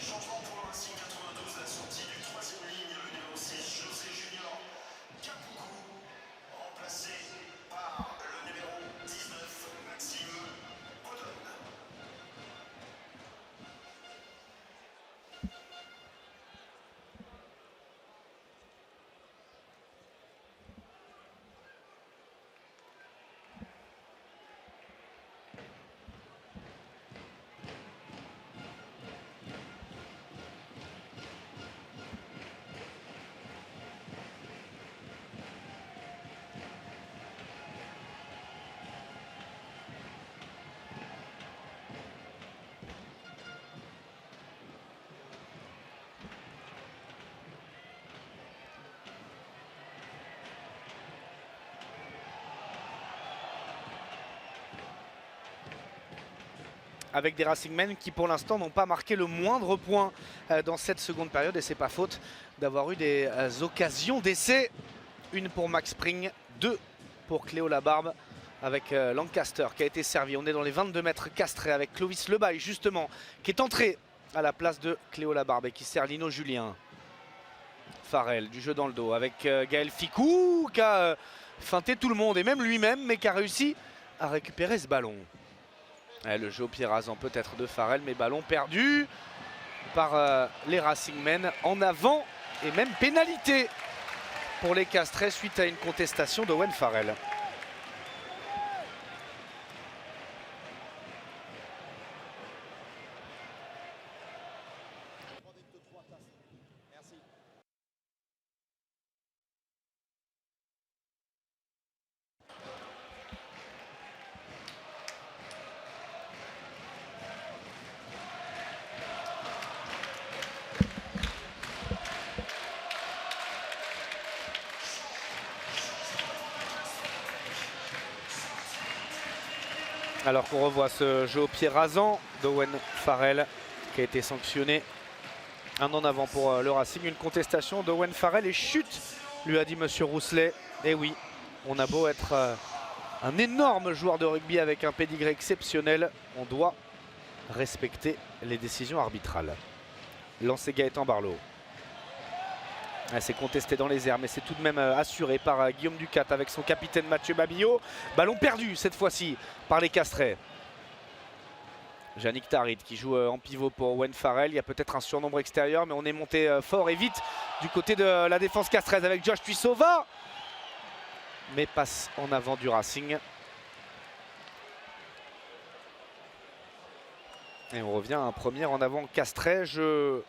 Changement pour le Racing 92, la sortie du troisième ligne, le numéro 6, José Junior Capoucou, remplacé par le numéro 19, Maxime Odon. Avec des Racingmen qui pour l'instant n'ont pas marqué le moindre point dans cette seconde période, et c'est pas faute d'avoir eu des occasions d'essai. Une pour Max Spring, 2 pour Cléo Labarbe avec Lancaster qui a été servi. On est dans les 22 mètres castrés avec Clovis Lebaille justement qui est entré à la place de Cléo Labarbe et qui sert Lino Julien. Farrell du jeu dans le dos avec Gaël Ficou qui a feinté tout le monde et même lui-même, mais qui a réussi à récupérer ce ballon. Le jeu au pied rasant peut-être de Farrell, mais ballon perdu par les Racingmen en avant, et même pénalité pour les Castrés suite à une contestation d'Owen Farrell. Alors qu'on revoit ce jeu au pied rasant d'Owen Farrell qui a été sanctionné. Un en avant pour le Racing, une contestation d'Owen Farrell et chute, lui a dit Monsieur Rousselet. Et oui, on a beau être un énorme joueur de rugby avec un pédigré exceptionnel, on doit respecter les décisions arbitrales. Lancé Gaëtan Barlow. C'est contesté dans les airs, mais c'est tout de même assuré par Guillaume Ducat avec son capitaine Mathieu Babillot. Ballon perdu cette fois-ci par les Castrés. Yannick Tarit qui joue en pivot pour Owen Farrell. Il y a peut-être un surnombre extérieur, mais on est monté fort et vite du côté de la défense castraise avec Josh Tuisova. Mais passe en avant du Racing. Et on revient à un premier en avant castrais. Je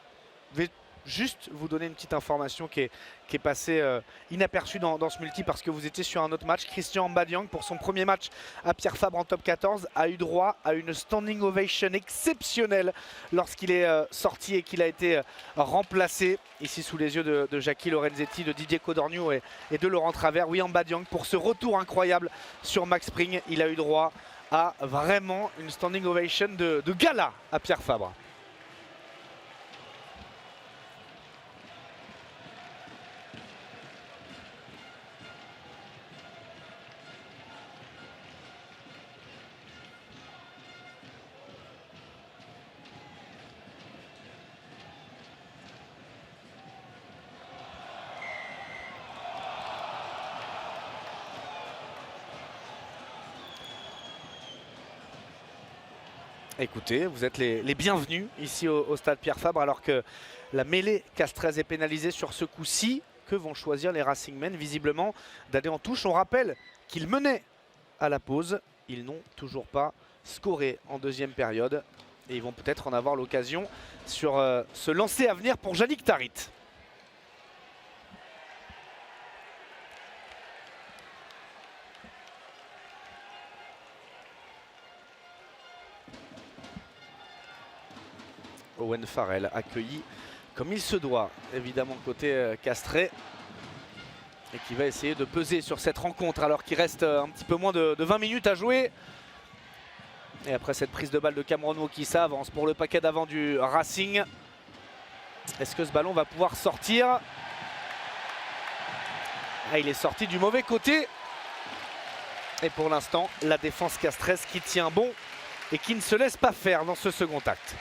vais juste vous donner une petite information qui est passée inaperçue dans ce multi parce que vous étiez sur un autre match. Christian Mbadiang, pour son premier match à Pierre Fabre en top 14, a eu droit à une standing ovation exceptionnelle lorsqu'il est sorti et qu'il a été remplacé ici sous les yeux de Jackie Lorenzetti, de Didier Codorniou et de Laurent Travers. Oui, Mbadiang, pour ce retour incroyable sur Max Spring, il a eu droit à vraiment une standing ovation de gala à Pierre Fabre. Écoutez, vous êtes les bienvenus ici au stade Pierre Fabre alors que la mêlée castraise est pénalisée sur ce coup-ci. Que vont choisir les Racingmen visiblement d'aller en touche? On rappelle qu'ils menaient à la pause. Ils n'ont toujours pas scoré en deuxième période. Et ils vont peut-être en avoir l'occasion sur ce lancer à venir pour Yannick Tarit. Owen Farrell accueilli comme il se doit, évidemment côté castré. Et qui va essayer de peser sur cette rencontre alors qu'il reste un petit peu moins de 20 minutes à jouer. Et après cette prise de balle de Cameron Mo qui s'avance pour le paquet d'avant du Racing. Est-ce que ce ballon va pouvoir sortir? Il est sorti du mauvais côté. Et pour l'instant, la défense castraise qui tient bon et qui ne se laisse pas faire dans ce second acte.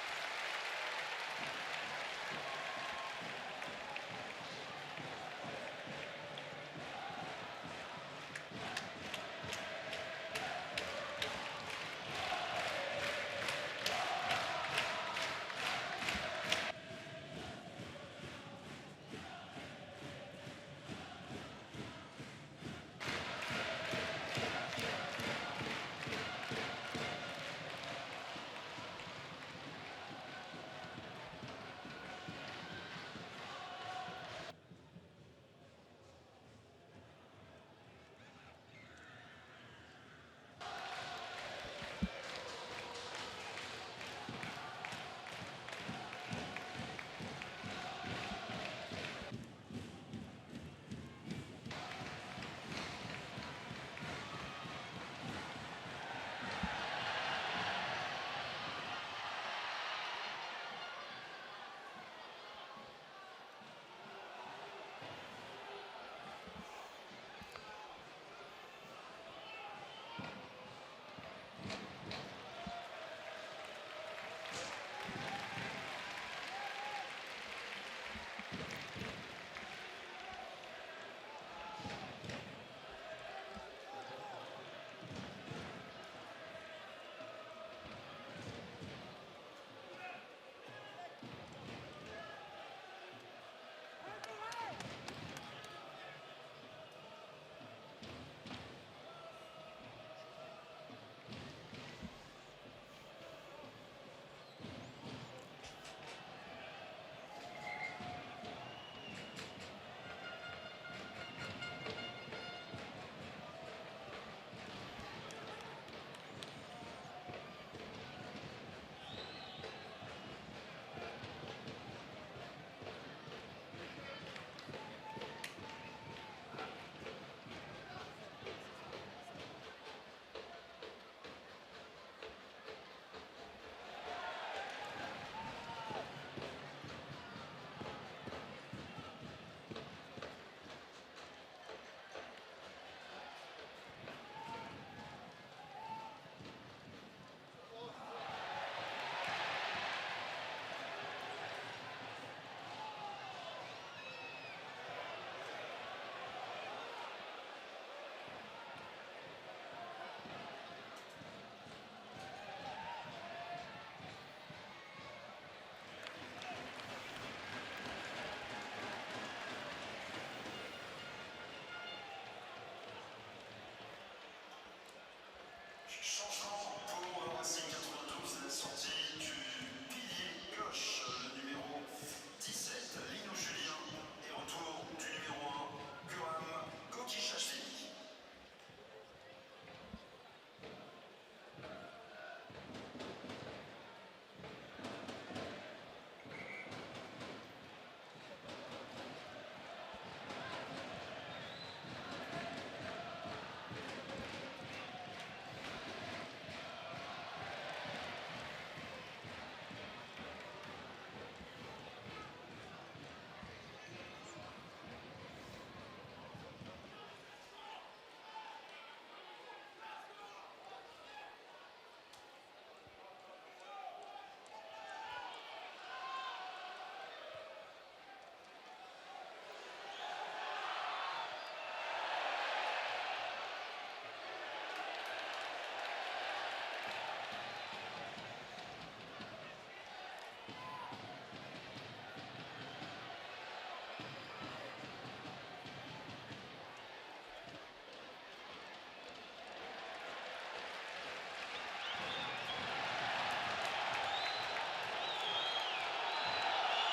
Changement pour le Racing 92, la sortie du pilier gauche, le numéro 17, Lino Julien, et retour du numéro 1, Guram Gokichashvili.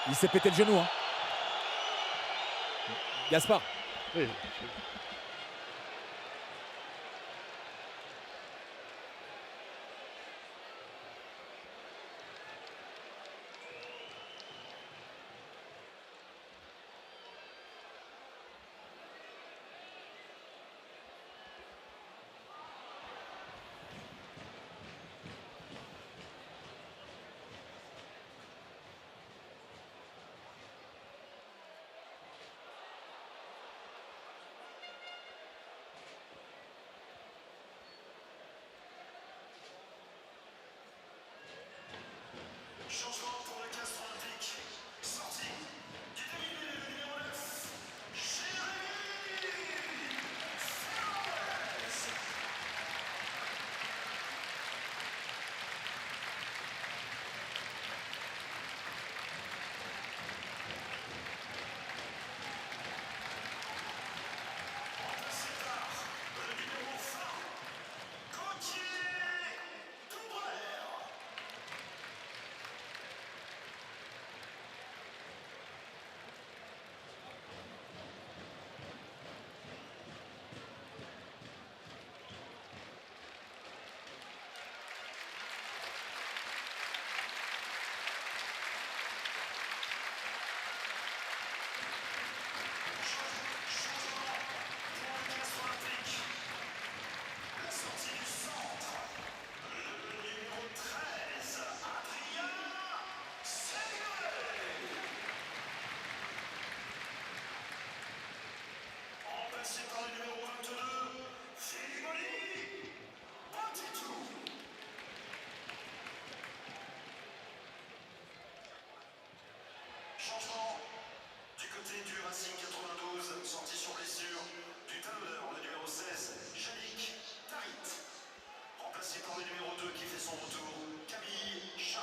Il s'est pété le genou. Hein. Gaspard. Oui. Changement pour le Castres Olympique. Sortie du demi-mêlée, le numéro 9, Jérémy Ferrez. Remplacé par le numéro 20, Gauthier Toubrer. La sortie du centre, le numéro 13, Adrien Séguret. Remplacé par le numéro 22, Filimoni Batitou. Changement du côté du Racing 92, sortie sur blessure du talonneur, le numéro 16, Yannick Tarit. Remplacé par le numéro 2 qui fait son retour, Camille Chat.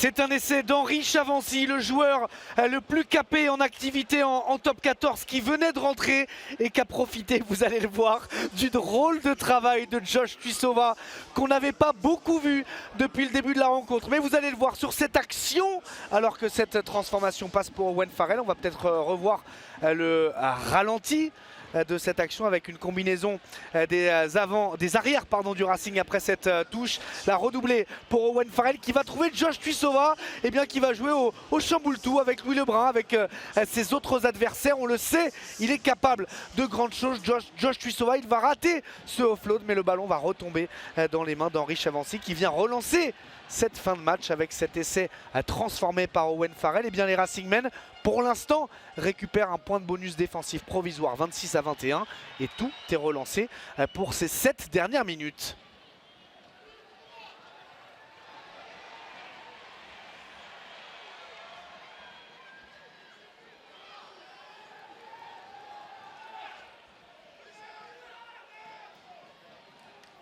C'est un essai d'Henri Chavancy, le joueur le plus capé en activité en top 14 qui venait de rentrer et qui a profité, vous allez le voir, du drôle de travail de Josh Tuisova qu'on n'avait pas beaucoup vu depuis le début de la rencontre. Mais vous allez le voir sur cette action, alors que cette transformation passe pour Owen Farrell. On va peut-être revoir le ralenti de cette action avec une combinaison des arrières du Racing après cette touche. La redoublée pour Owen Farrell qui va trouver Josh Tuisova, et bien qui va jouer au chamboule-tout avec Louis Lebrun, avec ses autres adversaires. On le sait, il est capable de grandes choses. Josh Tuisova, il va rater ce offload, mais le ballon va retomber dans les mains d'Henri Chavancy qui vient relancer cette fin de match avec cet essai transformé par Owen Farrell. Et bien les Racingmen, pour l'instant, récupèrent un point de bonus défensif provisoire, 26-21, et tout est relancé pour ces 7 dernières minutes.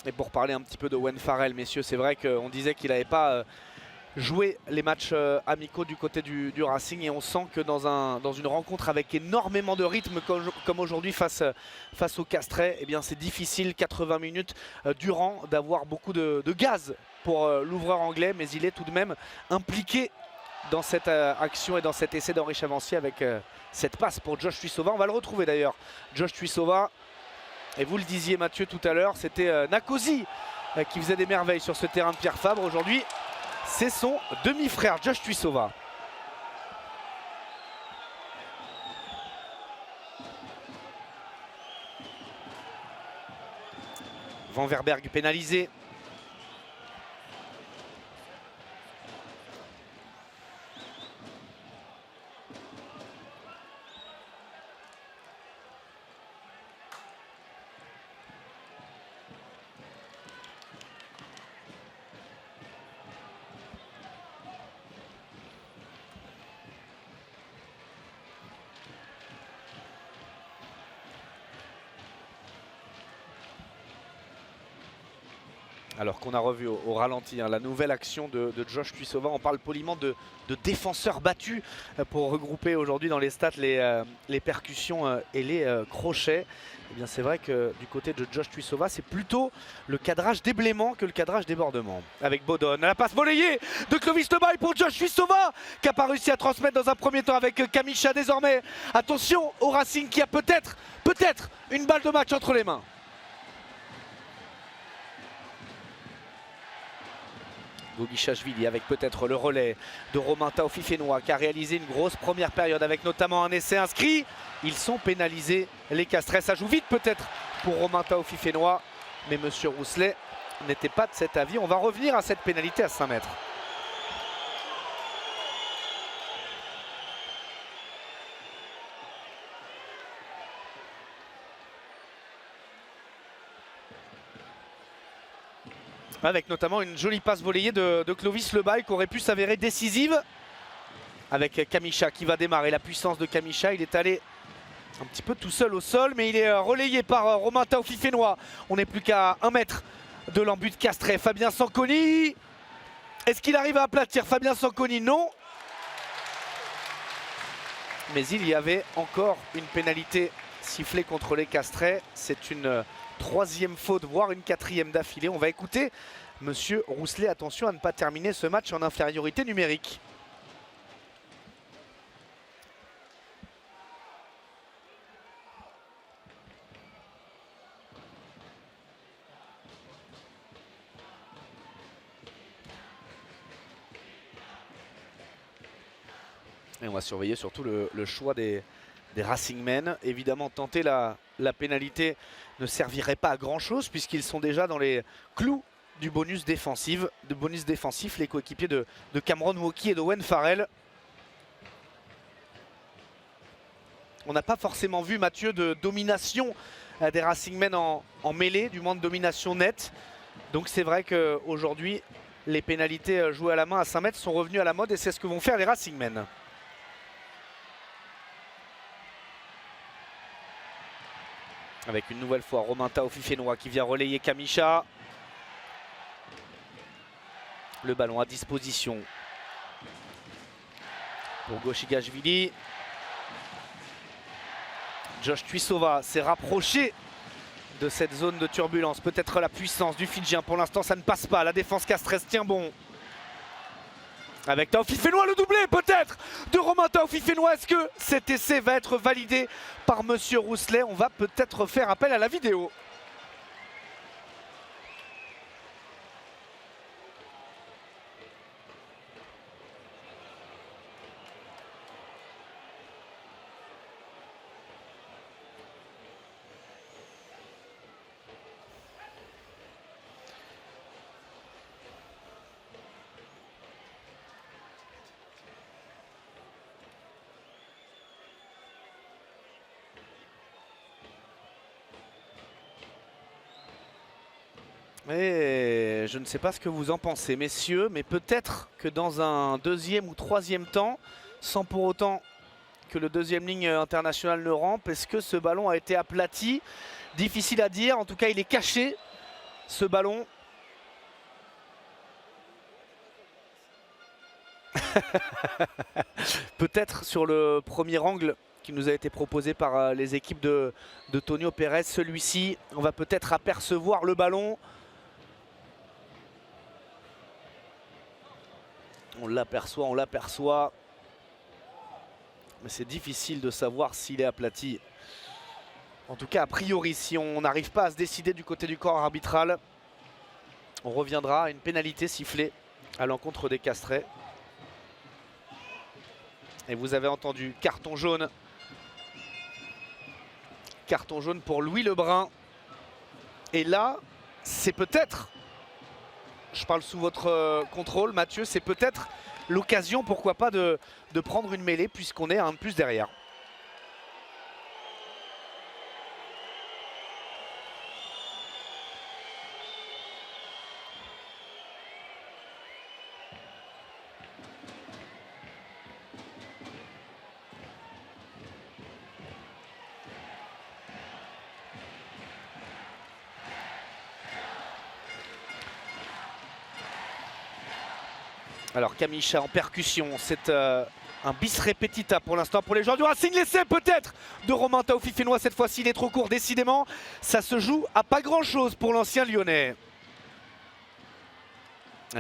Et pour parler un petit peu de Owen Farrell, messieurs, c'est vrai qu'on disait qu'il n'avait pas joué les matchs amicaux du côté du Racing, et on sent que dans une rencontre avec énormément de rythme comme aujourd'hui face au Castrais, eh bien c'est difficile 80 minutes durant d'avoir beaucoup de gaz pour l'ouvreur anglais, mais il est tout de même impliqué dans cette action et dans cet essai d'Henri Chavancy avec cette passe pour Josh Tuisova. On va le retrouver d'ailleurs, Josh Tuisova. Et vous le disiez Mathieu tout à l'heure, c'était Nakosi qui faisait des merveilles sur ce terrain de Pierre Fabre. Aujourd'hui, c'est son demi-frère Josh Tuisova. Van Verberg pénalisé. Alors qu'on a revu au ralenti la nouvelle action de Josh Tuisova. On parle poliment de défenseurs battus pour regrouper aujourd'hui dans les stats les percussions et les crochets. Eh bien c'est vrai que du côté de Josh Tuisova, c'est plutôt le cadrage déblaiement que le cadrage débordement. Avec Bodon, la passe volleyée de Clovis Lebaille pour Josh Tuisova, qui n'a pas réussi à transmettre dans un premier temps avec Kamisha désormais. Attention au Racing qui a peut-être une balle de match entre les mains. Gogichashvili avec peut-être le relais de Romain Taofifénois qui a réalisé une grosse première période avec notamment un essai inscrit. Ils sont pénalisés, les Castres. Ça joue vite peut-être pour Romain Taofifénois, mais Monsieur Rousselet n'était pas de cet avis. On va revenir à cette pénalité à 5 mètres. Avec notamment une jolie passe volleyée de Clovis Lebaille qui aurait pu s'avérer décisive. Avec Kamisha qui va démarrer. La puissance de Kamisha, il est allé un petit peu tout seul au sol, mais il est relayé par Romain Taofifénois. On n'est plus qu'à 1 mètre de l'embut de Castrais. Fabien Sanconi, est-ce qu'il arrive à aplatir Fabien Sanconi? Non. Mais il y avait encore une pénalité sifflée contre les Castrais. C'est une 3e faute, voire une 4e d'affilée. On va écouter Monsieur Rousselet. Attention à ne pas terminer ce match en infériorité numérique. Et on va surveiller surtout le choix des Racingmen. Évidemment, tenter la pénalité ne servirait pas à grand chose puisqu'ils sont déjà dans les clous du bonus défensif. Les coéquipiers de Cameron Wauquiez et d'Owen Farrell. On n'a pas forcément vu, Mathieu, de domination des Racingmen en mêlée, du moins de domination nette. Donc c'est vrai qu'aujourd'hui, les pénalités jouées à la main à 5 mètres sont revenues à la mode et c'est ce que vont faire les Racingmen. Avec une nouvelle fois Romain Taofifénois qui vient relayer Kamisha. Le ballon à disposition pour Goshigashvili. Josh Tuisova s'est rapproché de cette zone de turbulence. Peut-être la puissance du Fidjien. Pour l'instant, ça ne passe pas. La défense castresse tient bon. Avec Taofifénois, le doublé peut-être de Romain Taofifénois. Est-ce que cet essai va être validé par Monsieur Rousselet? On va peut-être faire appel à la vidéo. Et je ne sais pas ce que vous en pensez, messieurs, mais peut-être que dans un deuxième ou troisième temps, sans pour autant que le deuxième ligne internationale ne rampe, est-ce que ce ballon a été aplati? Difficile à dire, en tout cas il est caché, ce ballon. Peut-être sur le premier angle qui nous a été proposé par les équipes de Tonio Pérez, celui-ci, on va peut-être apercevoir le ballon. On l'aperçoit, mais c'est difficile de savoir s'il est aplati. En tout cas, a priori, si on n'arrive pas à se décider du côté du corps arbitral, on reviendra à une pénalité sifflée à l'encontre des Castrets. Et vous avez entendu, carton jaune. Carton jaune pour Louis Lebrun. Et là, c'est peut-être... Je parle sous votre contrôle, Mathieu, c'est peut-être l'occasion, pourquoi pas, de prendre une mêlée puisqu'on est à un de plus derrière. Alors Kamicha en percussion, c'est un bis repetita pour l'instant pour les joueurs du Racing. L'essai peut-être de Romain Taofifénois, cette fois-ci il est trop court, décidément. Ça se joue à pas grand-chose pour l'ancien lyonnais.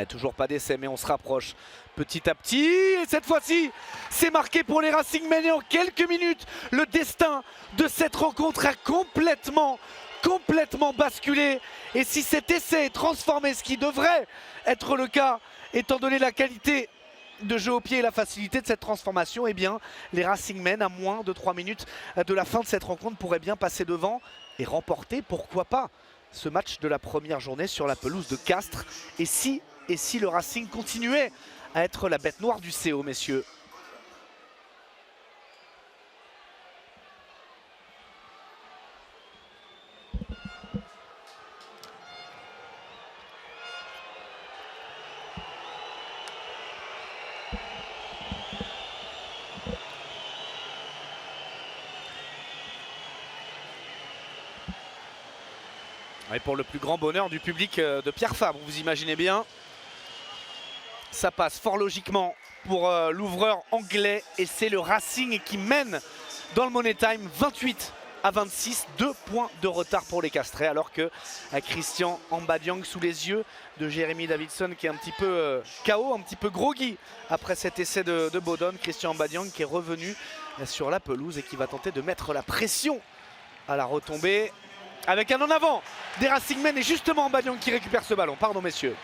Toujours pas d'essai, mais on se rapproche petit à petit. Et cette fois-ci, c'est marqué pour les Racingmen. Et en quelques minutes, le destin de cette rencontre a complètement basculé. Et si cet essai est transformé, ce qui devrait être le cas, étant donné la qualité de jeu au pied et la facilité de cette transformation, eh bien, les Racingmen, à moins de 3 minutes de la fin de cette rencontre, pourraient bien passer devant et remporter, pourquoi pas, ce match de la première journée sur la pelouse de Castres. Et si le Racing continuait à être la bête noire du CO, messieurs? Et pour le plus grand bonheur du public de Pierre Fabre, vous imaginez bien. Ça passe fort logiquement pour l'ouvreur anglais et c'est le Racing qui mène dans le Money Time 28-26, 2 points de retard pour les Castrets, alors que Christian Ambadiang sous les yeux de Jérémy Davidson qui est un petit peu KO, un petit peu groggy après cet essai de Bodon. Christian Ambadiang qui est revenu sur la pelouse et qui va tenter de mettre la pression à la retombée. Avec un en avant des Racingmen et justement Ambadiang qui récupère ce ballon. Pardon messieurs.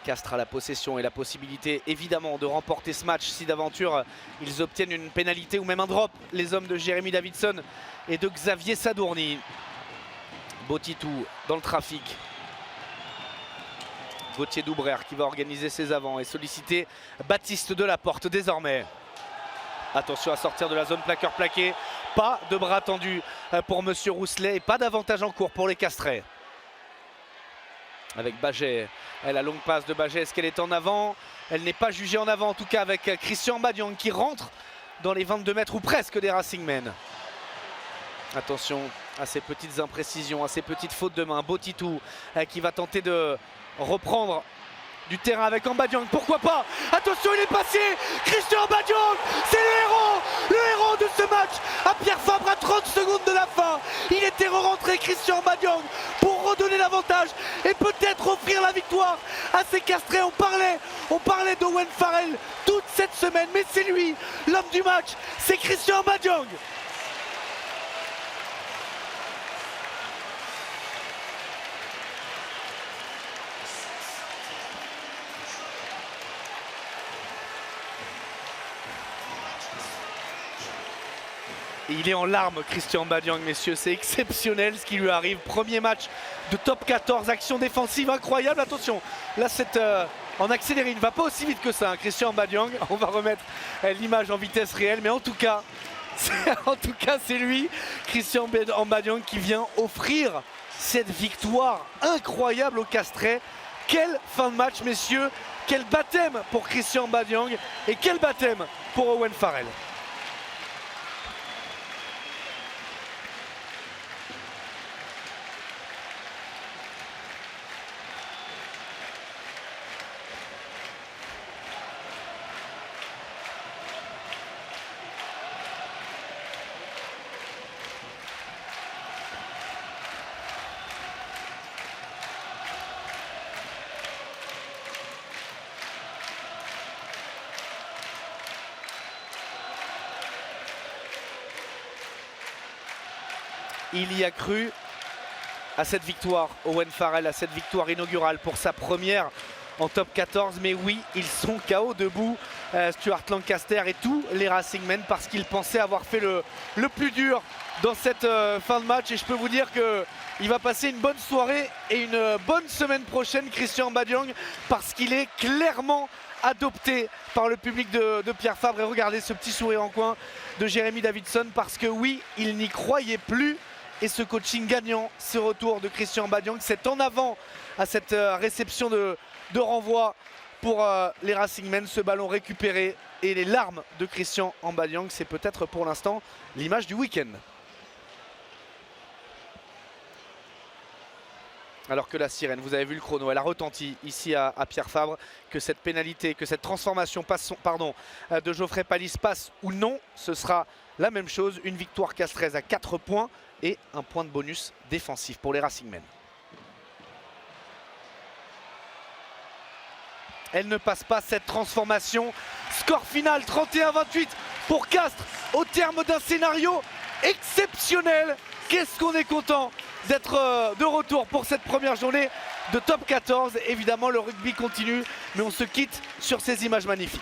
Castres a la possession et la possibilité évidemment de remporter ce match si d'aventure ils obtiennent une pénalité ou même un drop. Les hommes de Jérémy Davidson et de Xavier Sadourny. Botitou dans le trafic. Gauthier Doubrère qui va organiser ses avants et solliciter Baptiste Delaporte désormais. Attention à sortir de la zone plaqueur-plaqué. Pas de bras tendu pour Monsieur Rousselet et pas d'avantage en cours pour les Castrets. Avec Baget, la longue passe de Baget, est-ce qu'elle est en avant? Elle n'est pas jugée en avant en tout cas avec Christian Ambadiang qui rentre dans les 22 mètres ou presque des Racingmen. Attention à ces petites imprécisions, à ces petites fautes de main. Botitou qui va tenter de reprendre du terrain avec Mbadiang, pourquoi pas. Attention, il est passé. Christian Mbadiang, c'est le héros de ce match. À Pierre Fabre à 30 secondes de la fin, il était rentré Christian Mbadiang pour redonner l'avantage et peut-être offrir la victoire à ces castrés. On parlait d'Owen Farrell toute cette semaine, mais c'est lui, l'homme du match, c'est Christian Mbadiang. Il est en larmes, Christian Mbadiang, messieurs. C'est exceptionnel ce qui lui arrive. Premier match de top 14, action défensive incroyable. Attention, là c'est en accéléré. Il ne va pas aussi vite que ça, hein, Christian Mbadiang. On va remettre l'image en vitesse réelle. Mais en tout cas, c'est lui, Christian Mbadiang, qui vient offrir cette victoire incroyable au Castrais. Quelle fin de match, messieurs. Quel baptême pour Christian Mbadiang et quel baptême pour Owen Farrell. Il y a cru à cette victoire, Owen Farrell, à cette victoire inaugurale pour sa première en top 14. Mais oui, ils sont KO debout, Stuart Lancaster et tous les Racingmen, parce qu'ils pensaient avoir fait le plus dur dans cette fin de match. Et je peux vous dire qu'il va passer une bonne soirée et une bonne semaine prochaine, Christian Mbadiang, parce qu'il est clairement adopté par le public de Pierre Fabre. Et regardez ce petit sourire en coin de Jérémy Davidson, parce que oui, il n'y croyait plus. Et ce coaching gagnant, ce retour de Christian Mbadiang, c'est en avant à cette réception de renvoi pour les Racingmen. Ce ballon récupéré et les larmes de Christian Mbadiang, c'est peut-être pour l'instant l'image du week-end. Alors que la sirène, vous avez vu le chrono, elle a retenti ici à Pierre Fabre. Que cette pénalité, que cette transformation de Geoffrey Palis passe ou non, ce sera la même chose. Une victoire castraise à 4 points et un point de bonus défensif pour les Racingmen. Elle ne passe pas cette transformation. Score final 31-28 pour Castres au terme d'un scénario exceptionnel. Qu'est-ce qu'on est content d'être de retour pour cette première journée de top 14. Évidemment, le rugby continue, mais on se quitte sur ces images magnifiques.